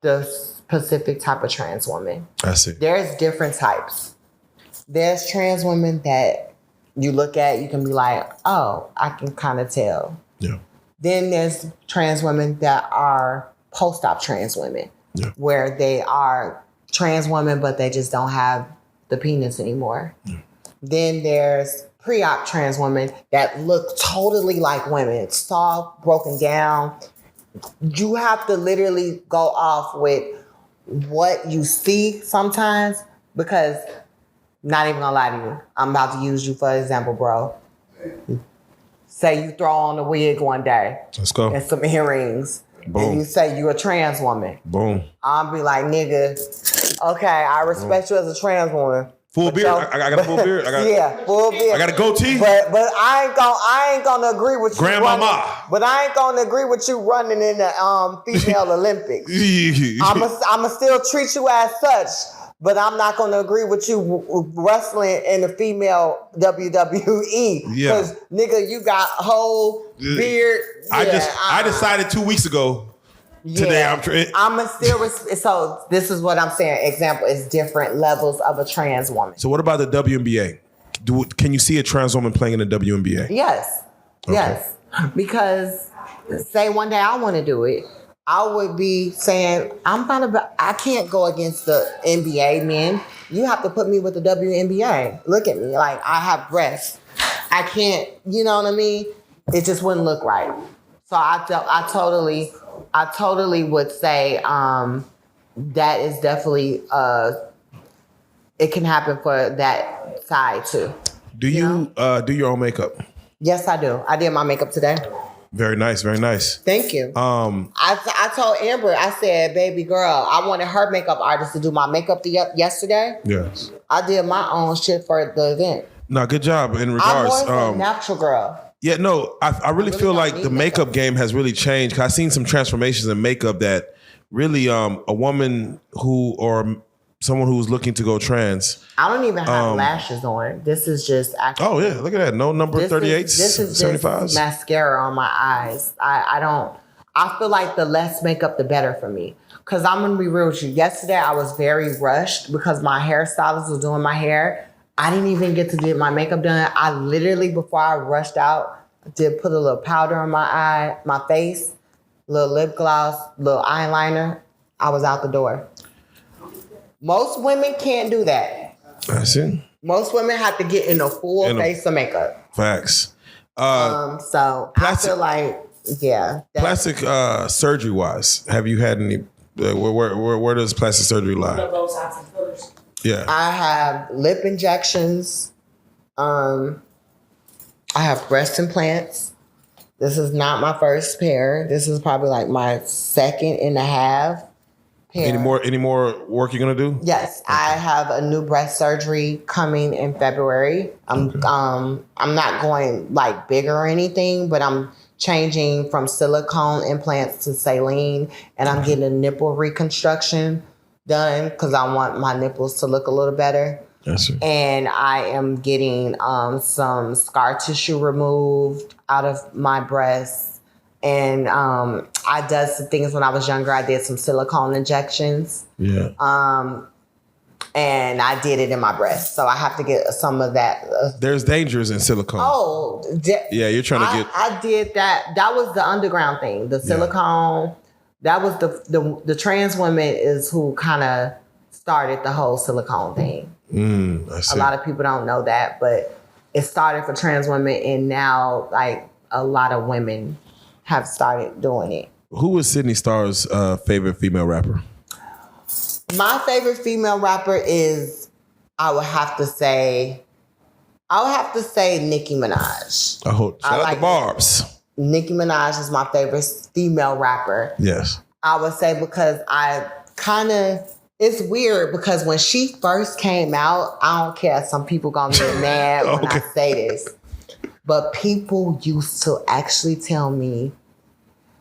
Speaker 1: the specific type of trans woman.
Speaker 2: I see.
Speaker 1: There's different types. There's trans women that you look at, you can be like, oh, I can kind of tell.
Speaker 2: Yeah.
Speaker 1: Then there's trans women that are post-op trans women, where they are trans women, but they just don't have the penis anymore. Then there's pre-op trans women that look totally like women, soft, broken down. You have to literally go off with what you see sometimes, because not even gonna lie to you, I'm about to use you for example, bro. Say you throw on a wig one day.
Speaker 2: Let's go.
Speaker 1: And some earrings.
Speaker 2: Boom.
Speaker 1: And you say you're a trans woman.
Speaker 2: Boom.
Speaker 1: I'll be like, nigga, okay, I respect you as a trans woman.
Speaker 2: Full beard. I got a full beard.
Speaker 1: Full beard.
Speaker 2: I got a goatee.
Speaker 1: But I ain't gonna agree with you.
Speaker 2: Grandmama.
Speaker 1: But I ain't gonna agree with you running in the female Olympics. I'ma still treat you as such. But I'm not going to agree with you wrestling in the female WWE.
Speaker 2: Yeah.
Speaker 1: Because, nigga, you got whole beard.
Speaker 2: I decided 2 weeks ago. Today
Speaker 1: I'm still. So this is what I'm saying. Example is different levels of a trans woman.
Speaker 2: So what about the WNBA? Can you see a trans woman playing in the WNBA?
Speaker 1: Yes.
Speaker 2: Okay.
Speaker 1: Yes. Because say one day I want to do it. I would be saying, I can't go against the NBA men. You have to put me with the WNBA. Look at me. Like, I have breasts. I can't, you know what I mean? It just wouldn't look right. So I totally would say that is definitely, it can happen for that side too.
Speaker 2: Do you do your own makeup?
Speaker 1: Yes, I do. I did my makeup today.
Speaker 2: Very nice, very nice.
Speaker 1: Thank you. I told Amber, I said, baby girl, I wanted her makeup artist to do my makeup yesterday.
Speaker 2: Yes.
Speaker 1: I did my own shit for the event.
Speaker 2: No, good job in regards.
Speaker 1: I'm more a natural girl.
Speaker 2: Yeah, no, I really feel like the makeup game has really changed. 'Cause I've seen some transformations in makeup that really a woman or someone who's looking to go trans.
Speaker 1: I don't even have lashes on. This is just actually.
Speaker 2: Oh yeah, look at that. No number 38s,
Speaker 1: This is
Speaker 2: 75s.
Speaker 1: just mascara on my eyes. I feel like the less makeup, the better for me. Because I'm going to be real with you. Yesterday, I was very rushed because my hairstylist was doing my hair. I didn't even get to get my makeup done. I literally, before I rushed out, did put a little powder on my eye, my face, little lip gloss, little eyeliner. I was out the door. Most women can't do that.
Speaker 2: That's it.
Speaker 1: Most women have to get in a full face of makeup.
Speaker 2: Facts.
Speaker 1: So plastic, I feel like, yeah.
Speaker 2: Plastic surgery wise, have you had any? Where does plastic surgery lie?
Speaker 6: Botox and fillers.
Speaker 2: Yeah.
Speaker 1: I have lip injections. I have breast implants. This is not my first pair. This is probably like my second and a half pair.
Speaker 2: Any more work you're gonna do?
Speaker 1: Yes, okay. I have a new breast surgery coming in February. I'm not going like bigger or anything, but I'm changing from silicone implants to saline, and I'm getting a nipple reconstruction done because I want my nipples to look a little better.
Speaker 2: Yes, sir.
Speaker 1: And I am getting some scar tissue removed out of my breasts. And I did some things when I was younger. I did some silicone injections.
Speaker 2: Yeah.
Speaker 1: And I did it in my breast. So I have to get some of that.
Speaker 2: There's dangers in silicone.
Speaker 1: Oh.
Speaker 2: Yeah, you're trying to get.
Speaker 1: I did that. That was the underground thing. The silicone. Yeah. That was the trans woman is who kind of started the whole silicone thing.
Speaker 2: I see.
Speaker 1: A lot of people don't know that, but it started for trans women, and now like a lot of women have started doing it.
Speaker 2: Who was Sidney Starr's favorite female rapper?
Speaker 1: My favorite female rapper is, I would have to say Nicki Minaj.
Speaker 2: Shout out to Barbs.
Speaker 1: Nicki Minaj is my favorite female rapper.
Speaker 2: Yes.
Speaker 1: I would say because it's weird because when she first came out, I don't care. Some people gonna get mad when I say this. But people used to actually tell me,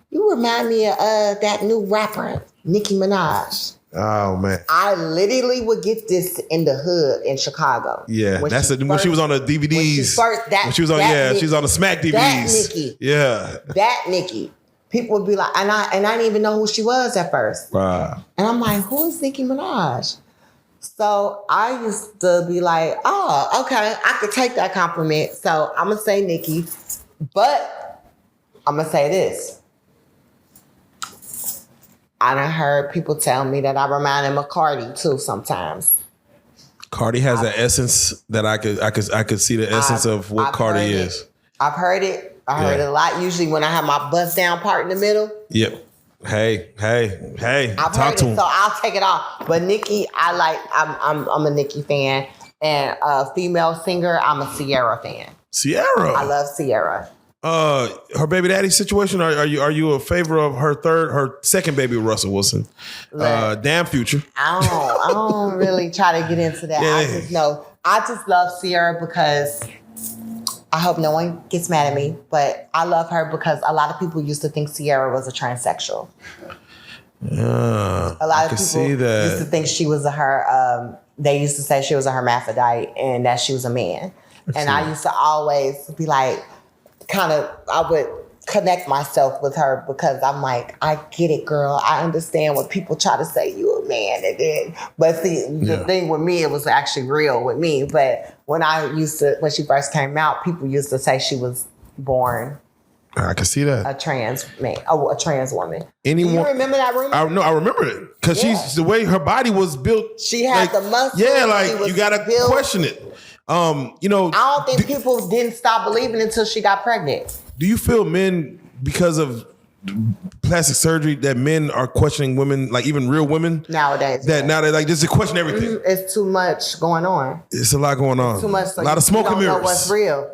Speaker 1: you remind me of that new rapper, Nicki Minaj.
Speaker 2: Oh man!
Speaker 1: I literally would get this in the hood in Chicago.
Speaker 2: Yeah, when she was on the DVDs. When she was on the Smack DVDs.
Speaker 1: That Nicki.
Speaker 2: Yeah.
Speaker 1: That Nicki. People would be like, and I didn't even know who she was at first.
Speaker 2: Wow. And
Speaker 1: I'm like, who is Nicki Minaj? So I used to be like, oh, okay, I could take that compliment. So I'm gonna say Nicki, but I'm gonna say this. I done heard people tell me that I remind him of Cardi too sometimes.
Speaker 2: Cardi has an essence that I could see the essence of what Cardi is.
Speaker 1: I've heard it. I heard it a lot. Usually when I have my bust down part in the middle.
Speaker 2: Yep. Hey.
Speaker 1: I've
Speaker 2: talk
Speaker 1: heard
Speaker 2: to
Speaker 1: it,
Speaker 2: him.
Speaker 1: so I'll take it off. But Nicki, I'm a Nicki fan, and female singer, I'm a Ciara fan.
Speaker 2: Ciara.
Speaker 1: I love Ciara.
Speaker 2: Her baby daddy situation. Are you a favor of her second baby with Russell Wilson? Damn Future.
Speaker 1: I don't really try to get into that.
Speaker 2: Yeah.
Speaker 1: I just love Ciara because I hope no one gets mad at me, but I love her because a lot of people used to think Ciara was a transsexual. A lot of people used to think she was they used to say she was a hermaphrodite and that she was a man. And I used to always be like, I would connect myself with her because I'm like, I get it, girl. I understand when people try to say you a man. But see, the thing with me, it was actually real with me. But when she first came out, people used to say she was born.
Speaker 2: I can see that.
Speaker 1: A trans man, a trans woman. Do
Speaker 2: Anyone,
Speaker 1: you remember that rumor?
Speaker 2: I remember it because she's the way her body was built.
Speaker 1: She had the muscles.
Speaker 2: Yeah, like you gotta question it. I
Speaker 1: don't think people didn't stop believing until she got pregnant.
Speaker 2: Do you feel men, because of plastic surgery, that men are questioning women, like even real women
Speaker 1: nowadays?
Speaker 2: Now they like just to question everything.
Speaker 1: It's too much going on.
Speaker 2: It's a lot going on.
Speaker 1: Too much. So
Speaker 2: a lot of smoke and mirrors.
Speaker 1: Don't know what's real.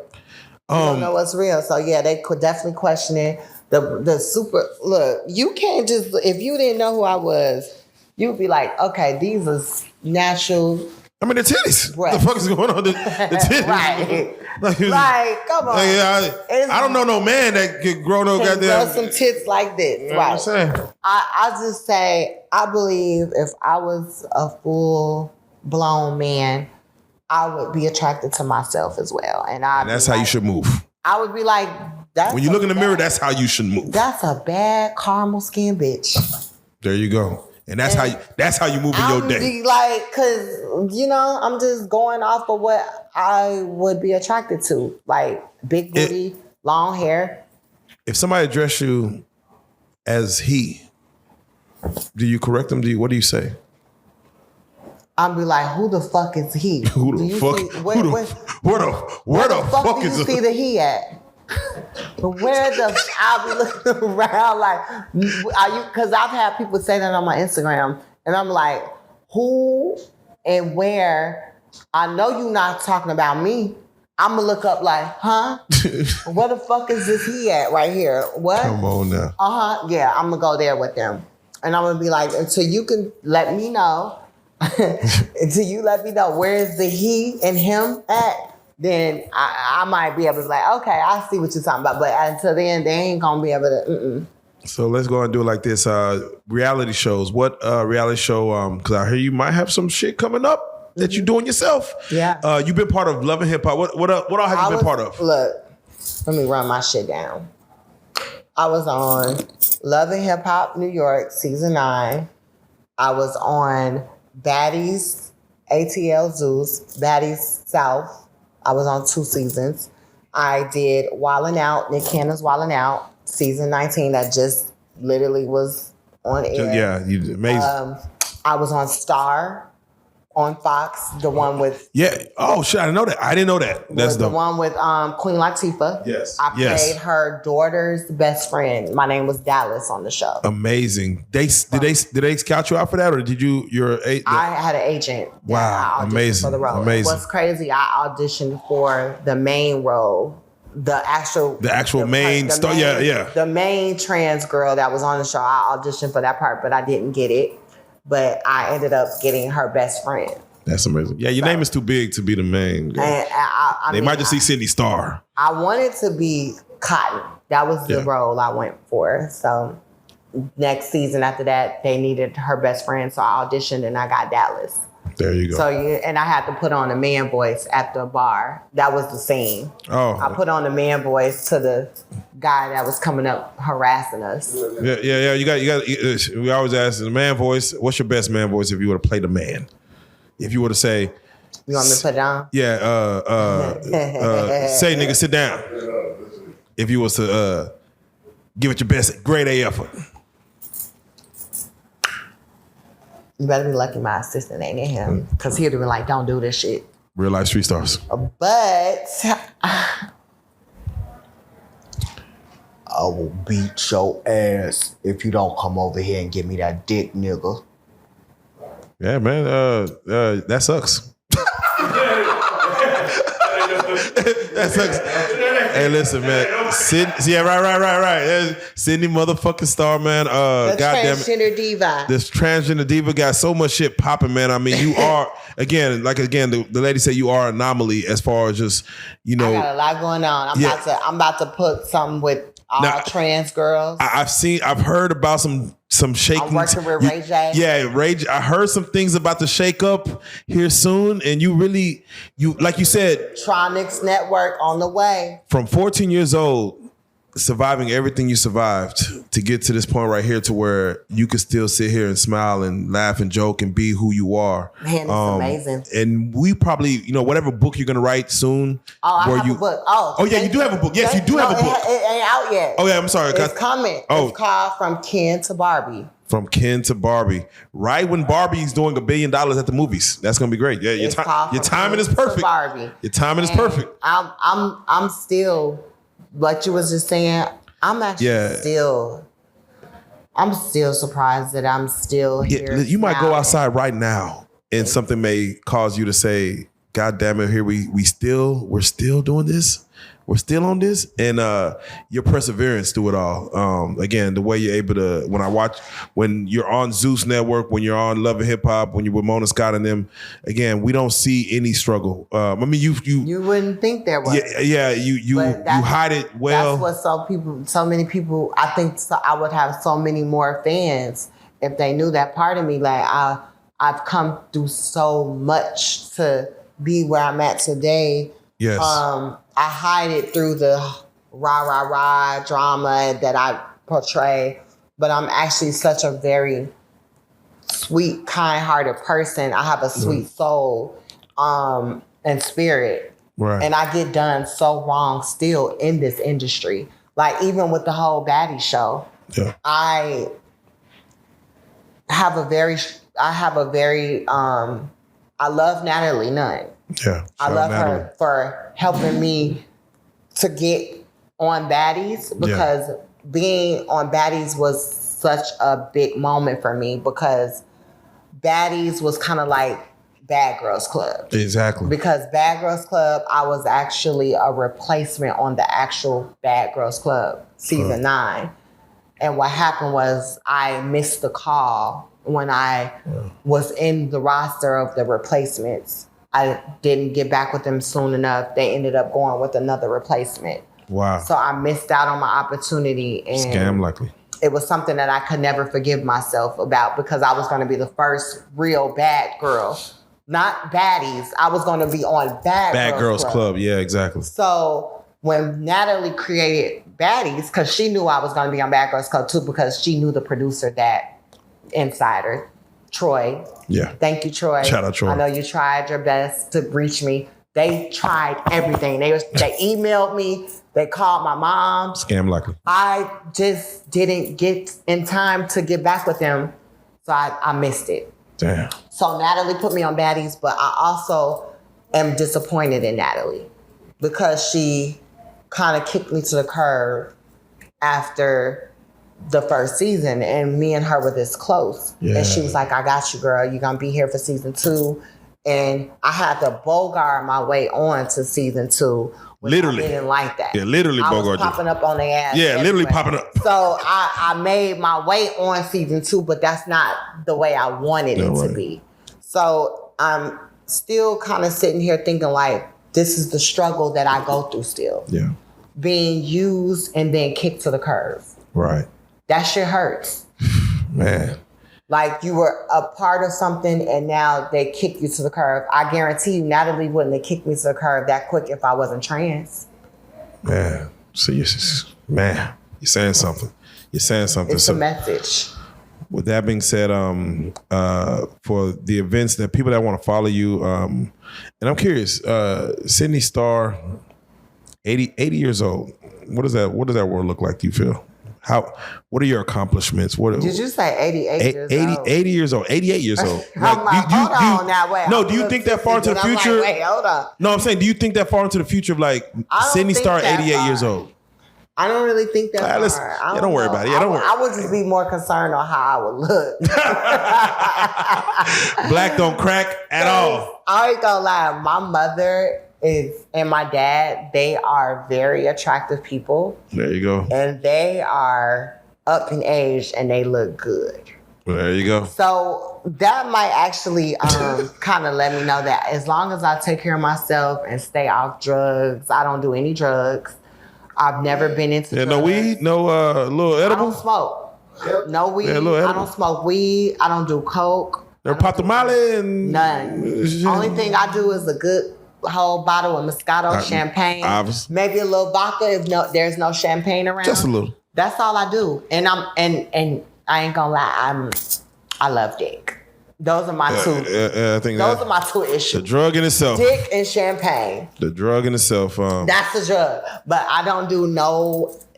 Speaker 1: You don't know what's real. So yeah, they could definitely question it. The super look. You can't just, if you didn't know who I was, you'd be like, okay, these are natural.
Speaker 2: I mean, the titties. What the fuck is going on? The titties.
Speaker 1: Right.
Speaker 2: Like,
Speaker 1: come on.
Speaker 2: I don't know no man that could grow no goddamn.
Speaker 1: Grow some tits like this.
Speaker 2: You know
Speaker 1: right.
Speaker 2: what I'm saying?
Speaker 1: I just say, I believe if I was a full blown man, I would be attracted to myself as well. And
Speaker 2: that's how you should move.
Speaker 1: I would be like,
Speaker 2: when you look in the mirror, that's how you should move.
Speaker 1: That's a bad caramel skin bitch.
Speaker 2: There you go. And that's how you move in your day.
Speaker 1: Be like, cause I'm just going off of what I would be attracted to, like big booty, long hair.
Speaker 2: If somebody address you as he, do you correct them? What do you say?
Speaker 1: I'll be like, who the fuck is he?
Speaker 2: Who the fuck? Where the fuck
Speaker 1: do
Speaker 2: is
Speaker 1: you see the he at? I'll be looking around like, are you? Because I've had people say that on my Instagram, and I'm like, who and where? I know you're not talking about me. I'm gonna look up like, huh? Where the fuck is this he at right here? What?
Speaker 2: Come on now.
Speaker 1: Yeah, I'm gonna go there with them, and I'm gonna be like, until you can let me know. Until you let me know where is the he and him at, then I might be able to be like, okay, I see what you're talking about. But until then, they ain't gonna be able to.
Speaker 2: So let's go and do it like this. Reality shows. What reality show? Because I hear you might have some shit coming up that you're doing yourself.
Speaker 1: Yeah.
Speaker 2: You've been part of Love and Hip Hop. What all have you been part of?
Speaker 1: Look, let me run my shit down. I was on Love and Hip Hop New York season 9. I was on Baddies, ATL Zeus, Baddies South. I was on 2 seasons. I did Wildin' Out, Nick Cannon's Wildin' Out, season 19 that just literally was on air.
Speaker 2: Yeah, you did amazing.
Speaker 1: I was on Star on Fox, the one with...
Speaker 2: Yeah. Oh, shit, I didn't know that. I didn't know that. That's
Speaker 1: the one with Queen Latifah.
Speaker 2: Yes.
Speaker 1: I played her daughter's best friend. My name was Dallas on the show.
Speaker 2: Amazing. Did they scout you out for that, or did you?
Speaker 1: I had an agent.
Speaker 2: Wow, amazing.
Speaker 1: For the role.
Speaker 2: Amazing.
Speaker 1: What's crazy? I auditioned for the main role, the
Speaker 2: main star. Yeah.
Speaker 1: The main trans girl that was on the show. I auditioned for that part, but I didn't get it. But I ended up getting her best friend.
Speaker 2: That's amazing. Yeah, your name is too big to be the main girl.
Speaker 1: And
Speaker 2: they might just see Sidney Starr.
Speaker 1: I wanted to be Cotton. That was the role I went for. So next season after that, they needed her best friend. So I auditioned and I got Dallas.
Speaker 2: There you go.
Speaker 1: So and I had to put on a man voice at the bar. That was the scene.
Speaker 2: Oh.
Speaker 1: I put on the man voice to the guy that was coming up harassing us.
Speaker 2: Yeah. You got. We always ask the man voice. What's your best man voice if you were to play the man? If you were to say,
Speaker 1: you want me to put it on?
Speaker 2: Yeah. Say, nigga, sit down. If you was to give it your best, grade A effort.
Speaker 1: You better be lucky my assistant ain't in him, because he'd have been like, don't do this shit.
Speaker 2: Real life street stars.
Speaker 1: But I will beat your ass if you don't come over here and give me that dick, nigga.
Speaker 2: Yeah, man. That sucks. That sucks. Hey, listen, man. Sidney, right. Sidney motherfucking Starr, man.
Speaker 1: The
Speaker 2: goddamn
Speaker 1: transgender diva.
Speaker 2: This transgender diva got so much shit popping, man. I mean, you are again, the lady said you are an anomaly as far as just, I
Speaker 1: got a lot going on. I'm about to put something with all trans girls.
Speaker 2: I've heard about some shaking.
Speaker 1: I'm working with Ray J.
Speaker 2: Yeah, Ray J. I heard some things about the shake up here soon, and you like you said,
Speaker 1: Tronics Network on the way.
Speaker 2: From 14 years old, surviving everything you survived to get to this point right here to where you can still sit here and smile and laugh and joke and be who you are.
Speaker 1: Man, it's amazing.
Speaker 2: And we probably, whatever book you're going to write soon.
Speaker 1: Oh, I have a book. Oh,
Speaker 2: yeah, you do have a book. Yes, you do have a book.
Speaker 1: It ain't out yet.
Speaker 2: Oh, yeah, I'm sorry.
Speaker 1: It's coming.
Speaker 2: Oh.
Speaker 1: It's called From Ken to Barbie.
Speaker 2: From Ken to Barbie. Right when Barbie's doing $1 billion at the movies. That's going to be great. Yeah, your timing is perfect.
Speaker 1: Barbie.
Speaker 2: Your timing is perfect.
Speaker 1: I'm still, what you was just saying, I'm actually I'm still surprised that I'm still here.
Speaker 2: You might go outside right now and something may cause you to say, God damn it, here we're still doing this. We're still on this. And your perseverance through it all. Again, the way you're able to, when you're on Zeus Network, when you're on Love and Hip Hop, when you're with Mona Scott and them, again, we don't see any struggle. I mean, you
Speaker 1: wouldn't think there was.
Speaker 2: Yeah, you hide it well.
Speaker 1: That's what so many people, I think I would have so many more fans if they knew that part of me. Like I've come through so much to be where I'm at today.
Speaker 2: Yes.
Speaker 1: I hide it through the rah drama that I portray, but I'm actually such a very sweet, kind-hearted person. I have a sweet soul and spirit.
Speaker 2: Right.
Speaker 1: And I get done so wrong still in this industry. Like even with the whole baddie show, I have a very I love Natalie Nunn.
Speaker 2: Yeah.
Speaker 1: I love her for helping me to get on Baddies, because being on Baddies was such a big moment for me, because Baddies was kind of like Bad Girls Club.
Speaker 2: Exactly.
Speaker 1: Because Bad Girls Club, I was actually a replacement on the actual Bad Girls Club season 9. And what happened was I missed the call when I was in the roster of the replacements. I didn't get back with them soon enough. They ended up going with another replacement.
Speaker 2: Wow.
Speaker 1: So I missed out on my opportunity. And
Speaker 2: scam likely.
Speaker 1: It was something that I could never forgive myself about, because I was going to be the first real bad girl. Not baddies. I was going to be on Bad
Speaker 2: Girls Club. Yeah, exactly.
Speaker 1: So when Natalie created Baddies, because she knew I was going to be on Bad Girls Club too, because she knew the producer, that insider, Troy.
Speaker 2: Yeah.
Speaker 1: Thank you, Troy.
Speaker 2: Shout out, Troy.
Speaker 1: I know you tried your best to reach me. They tried everything. They emailed me. They called my mom.
Speaker 2: Scam likely.
Speaker 1: I just didn't get in time to get back with them. So I missed it.
Speaker 2: Damn.
Speaker 1: So Natalie put me on Baddies, but I also am disappointed in Natalie, because she kind of kicked me to the curb after the first season, and me and her were this close.
Speaker 2: Yeah.
Speaker 1: And she was like, I got you, girl. You're going to be here for season 2. And I had to bogart my way on to season 2.
Speaker 2: Literally.
Speaker 1: I didn't like that.
Speaker 2: Yeah, literally
Speaker 1: I was
Speaker 2: bogart.
Speaker 1: popping up on their ass.
Speaker 2: Yeah, literally popping up.
Speaker 1: So I made my way on season 2, but that's not the way I wanted it to be. So I'm still kind of sitting here thinking like, this is the struggle that I go through still.
Speaker 2: Yeah.
Speaker 1: Being used and then kicked to the curb.
Speaker 2: Right.
Speaker 1: That shit hurts.
Speaker 2: Man.
Speaker 1: Like you were a part of something and now they kick you to the curb. I guarantee you Natalie wouldn't have kicked me to the curb that quick if I wasn't trans.
Speaker 2: Man. So you're saying something. You're saying something.
Speaker 1: It's a message.
Speaker 2: With that being said, for the events that people that want to follow you, and I'm curious, Sidney Starr, 80 years old. What does that world look like, do you feel? What are your accomplishments? What
Speaker 1: Did you say 88 years old?
Speaker 2: 80 years old, 88 years old.
Speaker 1: I'm like, hold on now, wait.
Speaker 2: No, do you think that far into the future?
Speaker 1: Like, wait, hold on.
Speaker 2: No, I'm saying, do you think that far into the future of like Sidney Starr, 88 years old?
Speaker 1: I don't really think that far.
Speaker 2: Don't worry about it. Don't worry.
Speaker 1: I would just be more concerned on how I would look.
Speaker 2: Black don't crack at all.
Speaker 1: I ain't gonna lie. My mother and my dad, they are very attractive people.
Speaker 2: There you go.
Speaker 1: And they are up in age and they look good.
Speaker 2: Well, there you go.
Speaker 1: So that might actually kind of let me know that as long as I take care of myself and stay off drugs, I don't do any drugs. I've never been into drugs.
Speaker 2: No weed, no little edible.
Speaker 1: I don't smoke. No weed.
Speaker 2: Yeah,
Speaker 1: I don't smoke weed. I don't do coke.
Speaker 2: Never pop the molly and
Speaker 1: none. Only thing I do is a good whole bottle of Moscato champagne.
Speaker 2: Obviously.
Speaker 1: Maybe a little vodka if there's no champagne around.
Speaker 2: Just a little.
Speaker 1: That's all I do. And I ain't gonna lie, I love dick. Those are my two.
Speaker 2: I think
Speaker 1: those are my two issues.
Speaker 2: The drug in itself.
Speaker 1: Dick and champagne.
Speaker 2: The drug in itself.
Speaker 1: That's the drug. But I don't do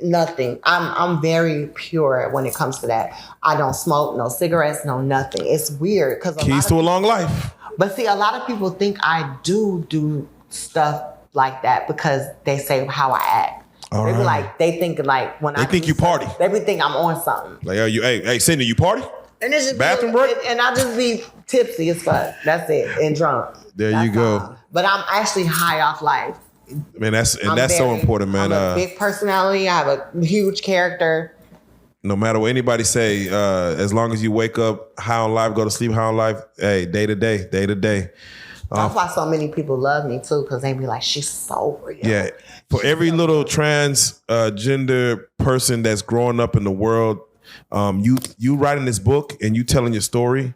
Speaker 1: nothing. I'm very pure when it comes to that. I don't smoke, no cigarettes, no nothing. It's weird because
Speaker 2: keys to a long life.
Speaker 1: But see, a lot of people think I do stuff like that because they say how I act.
Speaker 2: All
Speaker 1: they be
Speaker 2: right.
Speaker 1: like, they think like when
Speaker 2: they think you party.
Speaker 1: They be think I'm on something.
Speaker 2: Like, hey, Sidney, you party?
Speaker 1: And it's just
Speaker 2: bathroom break?
Speaker 1: And I just be tipsy as fuck. That's it. And drunk.
Speaker 2: There you go.
Speaker 1: All. But I'm actually high off life.
Speaker 2: Man, that's so important, man.
Speaker 1: I'm a big personality. I have a huge character.
Speaker 2: No matter what anybody say, as long as you wake up high on life, go to sleep high on life, hey, day to day.
Speaker 1: That's why so many people love me too, because they be like, she's so real.
Speaker 2: Yeah. For every little transgender person that's growing up in the world, you writing this book and you telling your story,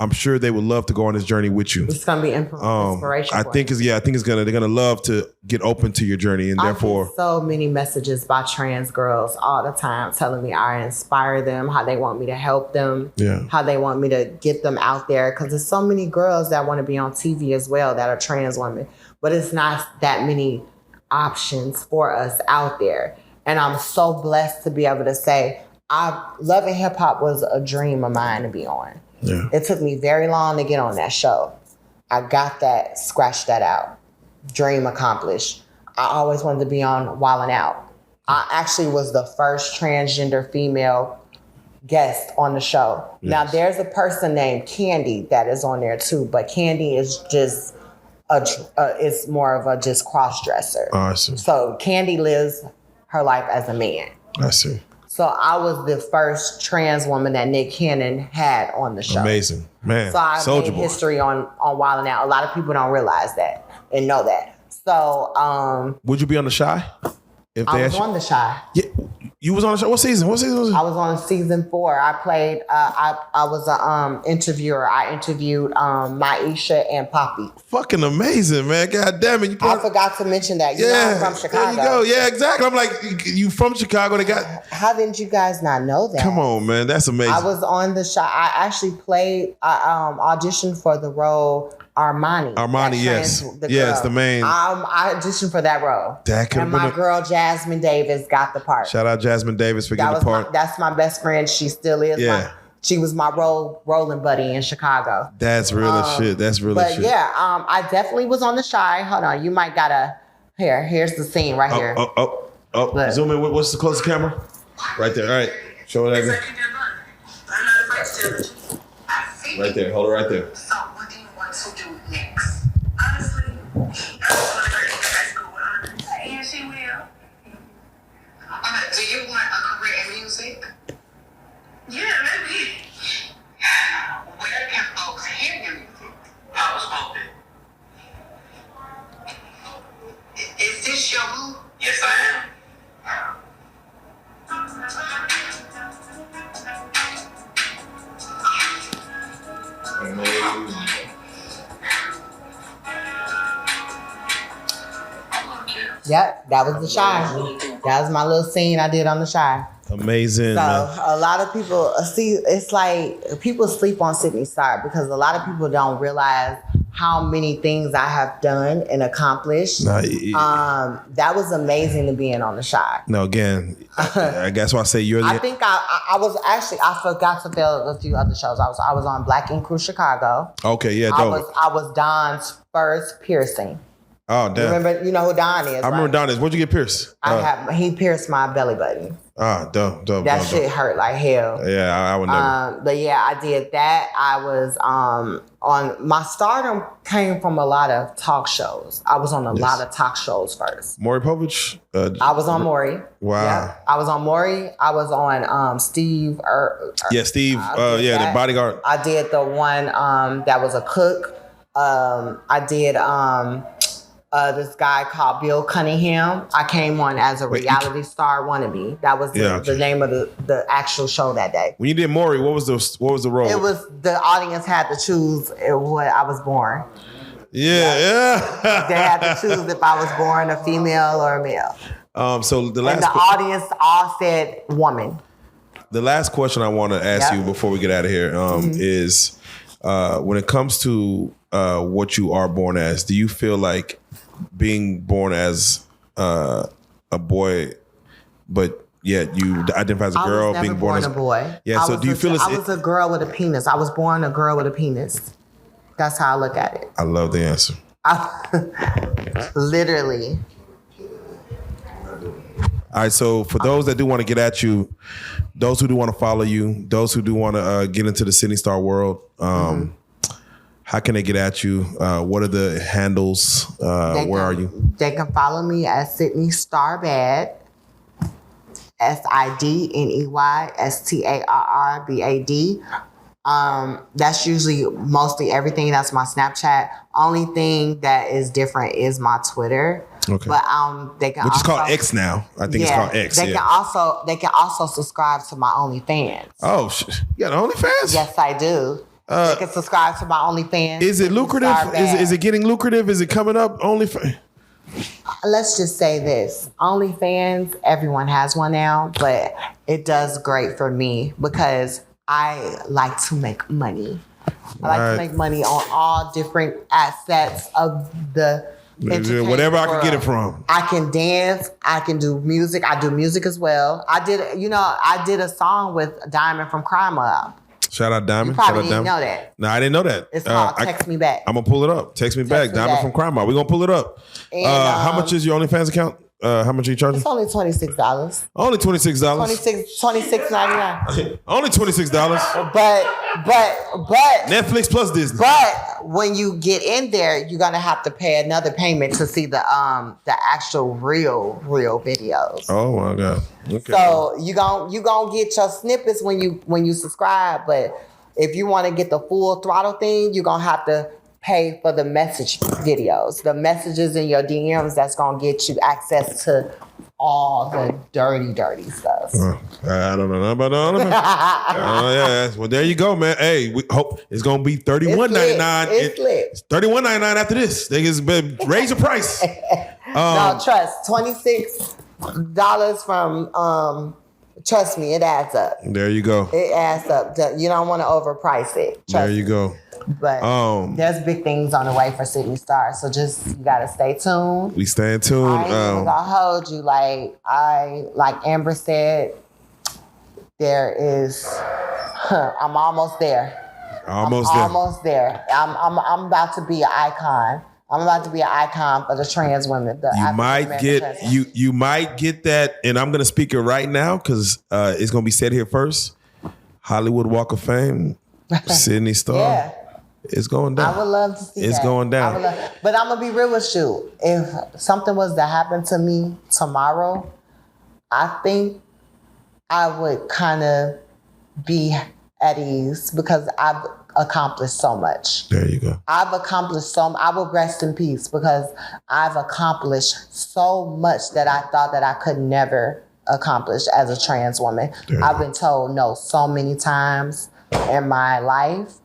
Speaker 2: I'm sure they would love to go on this journey with you.
Speaker 1: It's gonna be inspiration.
Speaker 2: I think they're gonna love to get open to your journey, and therefore
Speaker 1: I get so many messages by trans girls all the time telling me I inspire them, how they want me to help them, how they want me to get them out there. Because there's so many girls that want to be on TV as well that are trans women, but it's not that many options for us out there. And I'm so blessed to be able to say, Love and Hip Hop was a dream of mine to be on. Yeah. It took me very long to get on that show. I got that, scratched that out. Dream accomplished. I always wanted to be on Wildin' Out. I actually was the first transgender female guest on the show. Yes. Now there's a person named Candy that is on there too, but Candy is just it's more of a just cross-dresser.
Speaker 2: Oh, I see.
Speaker 1: So Candy lives her life as a man.
Speaker 2: I see.
Speaker 1: So I was the first trans woman that Nick Cannon had on the show.
Speaker 2: Amazing, man.
Speaker 1: So I made history on Wildin' Out. A lot of people don't realize that and know that. So
Speaker 2: would you be on The Shy? If
Speaker 1: I was on The Shy.
Speaker 2: Yeah, you was on The Shy. What season? Was it?
Speaker 1: I was on season 4. I played. I was an interviewer. I interviewed Maisha and Poppy.
Speaker 2: Fucking amazing, man! God damn it!
Speaker 1: I forgot to mention that. You know I'm from Chicago.
Speaker 2: There you go. Yeah, exactly. I'm like, you from Chicago? They got.
Speaker 1: How didn't you guys not know that?
Speaker 2: Come on, man. That's amazing.
Speaker 1: I was on The Shy. I actually played. I auditioned for the role. Armani,
Speaker 2: yes. Yes, the main.
Speaker 1: I auditioned for that role.
Speaker 2: And
Speaker 1: my girl Jasmine Davis got the part.
Speaker 2: Shout out Jasmine Davis for getting the part.
Speaker 1: That's my best friend. She still is.
Speaker 2: Yeah.
Speaker 1: She was my rolling buddy in Chicago.
Speaker 2: That's real as shit. That's real as shit.
Speaker 1: But yeah, I definitely was on The Shy. Hold on, you might gotta. Here's the scene right here.
Speaker 2: Oh. Zoom in. What's the closest camera? Right there. All right. Show it again. Right there. Hold it right there.
Speaker 10: To do next. Honestly, I just want to go to high school with her. And she will. Do you want a career in music? Yeah, maybe. Where can folks hear your music? I was hoping. Is this your move? Yes, I am.
Speaker 2: Amazing.
Speaker 1: Yep, that was The Shy. That was my little scene I did on The Shy.
Speaker 2: Amazing.
Speaker 1: So a lot of people see, it's like people sleep on Sidney Starr because a lot of people don't realize how many things I have done and accomplished. That was amazing to be in on the shot.
Speaker 2: No, again, I guess why I say you're the.
Speaker 1: I think I was actually, I forgot to tell a few other shows. I was on Black Ink Crew Chicago.
Speaker 2: Okay, yeah, dope.
Speaker 1: I was Don's first piercing.
Speaker 2: Oh, damn.
Speaker 1: You know who Don is?
Speaker 2: I remember Don is. Where'd you get pierced?
Speaker 1: He pierced my belly button.
Speaker 2: Dope.
Speaker 1: That shit hurt like hell.
Speaker 2: Yeah, I would never.
Speaker 1: But yeah, I did that. I was on my stardom came from a lot of talk shows. I was on a lot of talk shows first.
Speaker 2: Maury Povich?
Speaker 1: I was on Maury.
Speaker 2: Wow.
Speaker 1: Yeah. I was on Maury. I was on Steve.
Speaker 2: Steve. The bodyguard.
Speaker 1: I did the one that was a cook. I did this guy called Bill Cunningham. I came on as a reality star wannabe. That was the name of the actual show that day.
Speaker 2: When you did Maury, what was the role?
Speaker 1: It was the audience had to choose what I was born.
Speaker 2: Yeah.
Speaker 1: They had to choose if I was born a female or a male.
Speaker 2: So the last
Speaker 1: and the audience all said woman.
Speaker 2: The last question I want to ask you before we get out of here is when it comes to what you are born as, do you feel like being born as a boy, but yet you identify as a girl,
Speaker 1: I was never
Speaker 2: being born as
Speaker 1: a boy.
Speaker 2: Yeah, so do you feel
Speaker 1: I was a girl with a penis. I was born a girl with a penis. That's how I look at it.
Speaker 2: I love the answer.
Speaker 1: Literally.
Speaker 2: All right, so for those that do want to get at you, those who do want to follow you, those who do want to get into the Sidney Starr world, how can they get at you? What are the handles? Where are you?
Speaker 1: They can follow me at Sidney Starr Bad. SIDNEYSTARRBAD. That's usually mostly everything. That's my Snapchat. Only thing that is different is my Twitter.
Speaker 2: Okay.
Speaker 1: But they can
Speaker 2: which is called X now. I think it's called X.
Speaker 1: They can also subscribe to my OnlyFans.
Speaker 2: Oh shit! You got OnlyFans?
Speaker 1: Yes, I do. They can subscribe to my OnlyFans.
Speaker 2: Is it lucrative? Is it getting lucrative? Is it coming up? OnlyFans?
Speaker 1: Let's just say this. OnlyFans, everyone has one now, but it does great for me because I like to make money. I like to make money on all different assets of the
Speaker 2: whatever I can get it from.
Speaker 1: I can dance. I can do music. I do music as well. I did a song with Diamond from Crime Mob.
Speaker 2: Shout out Diamond.
Speaker 1: You probably didn't know that.
Speaker 2: No, I didn't know that.
Speaker 1: It's called Text Me Back.
Speaker 2: I'm going to pull it up. Text me back. Diamond from Crime Mob. We're going to pull it up.
Speaker 1: And,
Speaker 2: how much is your OnlyFans account? How much are you charging?
Speaker 1: It's only $26.
Speaker 2: Only $26.
Speaker 1: $26.99.
Speaker 2: Only $26.
Speaker 1: But
Speaker 2: Netflix plus Disney.
Speaker 1: But when you get in there, you're gonna have to pay another payment to see the actual real videos.
Speaker 2: Oh my God. Okay.
Speaker 1: So you gonna get your snippets when you subscribe, but if you want to get the full throttle thing, you're gonna have to pay for the message videos, the messages in your DMs. That's gonna get you access to all the dirty stuff.
Speaker 2: I don't know about all of it. Yeah. Well, there you go, man. Hey, we hope it's gonna be $31.99.
Speaker 1: It's lit.
Speaker 2: It's $31.99 after this. They just raise the price.
Speaker 1: No, trust. $26 from trust me, it adds up.
Speaker 2: There you go.
Speaker 1: It adds up. You don't want to overprice it.
Speaker 2: There you go.
Speaker 1: But there's big things on the way for Sidney Starr, so you gotta stay tuned.
Speaker 2: We staying tuned.
Speaker 1: I ain't even gonna hold you. Like Amber said, there is. I'm almost there. Almost there. I'm about to be an icon. I'm about to be an icon for the trans women.
Speaker 2: You might get that, and I'm gonna speak it right now because it's gonna be said here first. Hollywood Walk of Fame, Sidney Starr.
Speaker 1: Yeah.
Speaker 2: It's going down.
Speaker 1: I would love to see
Speaker 2: It's
Speaker 1: that.
Speaker 2: going down.
Speaker 1: But I'm going to be real with you. If something was to happen to me tomorrow, I think I would kind of be at ease because I've accomplished so much.
Speaker 2: There you go.
Speaker 1: I've accomplished I would rest in peace because I've accomplished so much that I thought that I could never accomplish as a trans woman. I've been told no so many times in my life.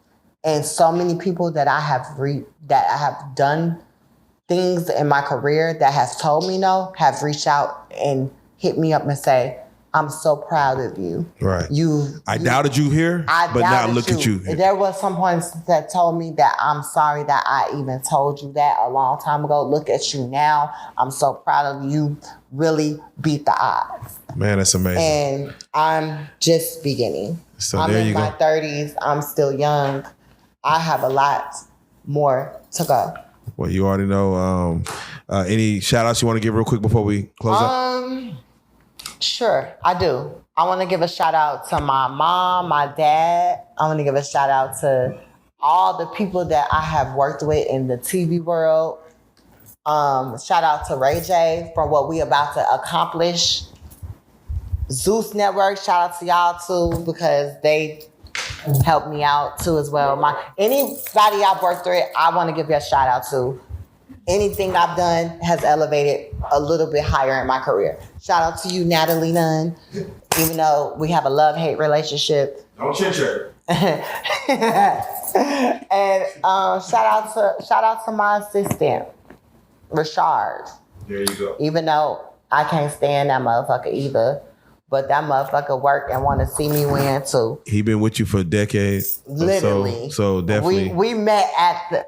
Speaker 1: And so many people that I have done things in my career that has told me no have reached out and hit me up and say, I'm so proud of you.
Speaker 2: Right. I doubted you here, but now look at you.
Speaker 1: There was some points that told me that I'm sorry that I even told you that a long time ago. Look at you now. I'm so proud of you. Really beat the odds.
Speaker 2: Man, that's amazing.
Speaker 1: And I'm just beginning.
Speaker 2: So
Speaker 1: I'm
Speaker 2: there
Speaker 1: in
Speaker 2: you
Speaker 1: my
Speaker 2: go.
Speaker 1: 30s. I'm still young. I have a lot more to go.
Speaker 2: Well, you already know. Any shout outs you want to give real quick before we close up?
Speaker 1: Sure, I do. I want to give a shout out to my mom, my dad. I want to give a shout out to all the people that I have worked with in the TV world. Shout out to Ray J for what we about to accomplish. Zeus Network, shout out to y'all too, because they helped me out too as well. Anybody I've worked with, I want to give you a shout out to. Anything I've done has elevated a little bit higher in my career. Shout out to you, Natalie Nunn, even though we have a love-hate relationship.
Speaker 2: Don't chit-chat.
Speaker 1: And shout out to my assistant, Rashard.
Speaker 2: There you go.
Speaker 1: Even though I can't stand that motherfucker either, but that motherfucker work and want to see me win too.
Speaker 2: He been with you for decades.
Speaker 1: Literally.
Speaker 2: So definitely.
Speaker 1: We met at the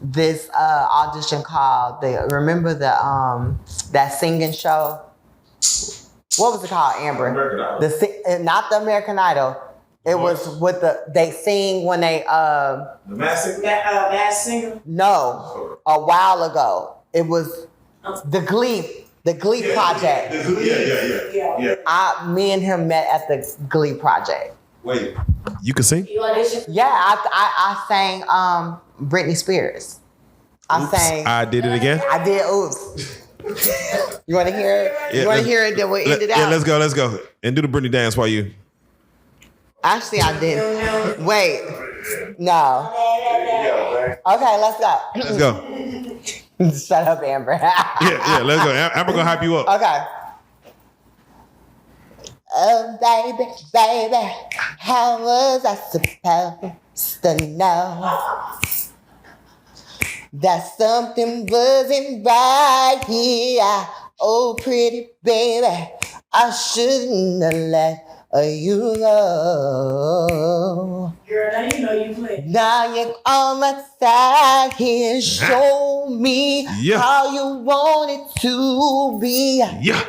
Speaker 1: this audition called remember that singing show? What was it called, Amber?
Speaker 2: American Idol.
Speaker 1: Not the American Idol. It was with they sing when they
Speaker 2: The Masked
Speaker 6: Singer?
Speaker 1: no, a while ago. It was the Glee project.
Speaker 2: Yeah.
Speaker 1: Me and him met at the Glee project.
Speaker 2: Wait, you can sing?
Speaker 1: Yeah, I sang Britney Spears.
Speaker 2: Oops, I did it again?
Speaker 1: I did Oops. You want to hear it?
Speaker 2: Yeah,
Speaker 1: you want to hear it? Then we'll end it out.
Speaker 2: Yeah, let's go. And do the Britney dance while you.
Speaker 1: Actually, I didn't. Wait. No. Okay, let's go.
Speaker 2: Let's go.
Speaker 1: Shut up, Amber.
Speaker 2: Yeah, let's go. Amber gonna hype you up.
Speaker 1: Okay. Oh, baby, how was I supposed to know that something wasn't right here? Oh, pretty baby, I shouldn't have let you go.
Speaker 6: Girl, now you know you play.
Speaker 1: Now you're on my side here. Show me how you want it to be.
Speaker 2: Yeah.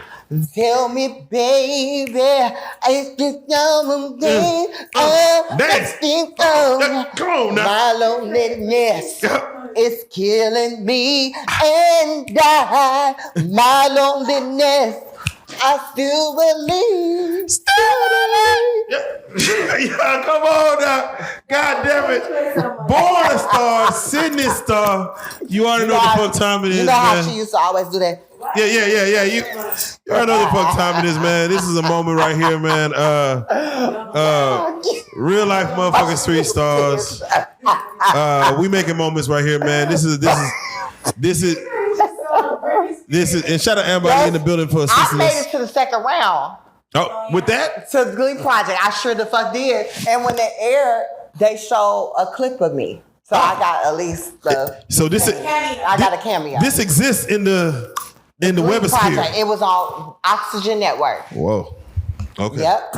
Speaker 1: Tell me, baby, it's just
Speaker 2: Come on now.
Speaker 1: my loneliness is killing me, and my loneliness, I still believe.
Speaker 2: Yeah, come on now. God damn it. Born a star, Sidney Starr. You already know what the fuck time it is,
Speaker 1: You know how
Speaker 2: man.
Speaker 1: she used to always do that.
Speaker 2: Yeah. You already know the fuck time it is, man. This is a moment right here, man. Real life motherfucking street stars. We making moments right here, man. This is and shout out everybody in the building for assisting
Speaker 1: I
Speaker 2: us.
Speaker 1: made it to the second round.
Speaker 2: Oh, with that?
Speaker 1: To the Glee project. I sure the fuck did. And when they aired, they showed a clip of me. So I got at least the
Speaker 2: So this is
Speaker 1: I got a cameo.
Speaker 2: This exists in the
Speaker 1: Glee
Speaker 2: webosphere.
Speaker 1: project. It was on Oxygen Network.
Speaker 2: Whoa. Okay.
Speaker 1: Yep.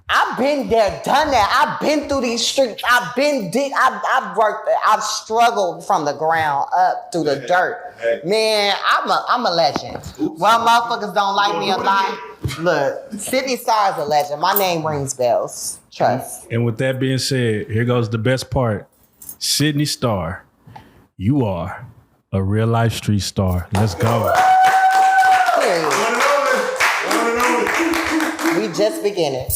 Speaker 1: I've been there, done that. I've been through these streets. I've been deep. I've worked. I've struggled from the ground up through the dirt. Man, I'm a legend. While motherfuckers don't like me a lot, look, Sidney Starr is a legend. My name rings bells. Trust.
Speaker 5: And with that being said, here goes the best part. Sidney Starr, you are a real life street star. Let's go.
Speaker 1: Period. We just beginning.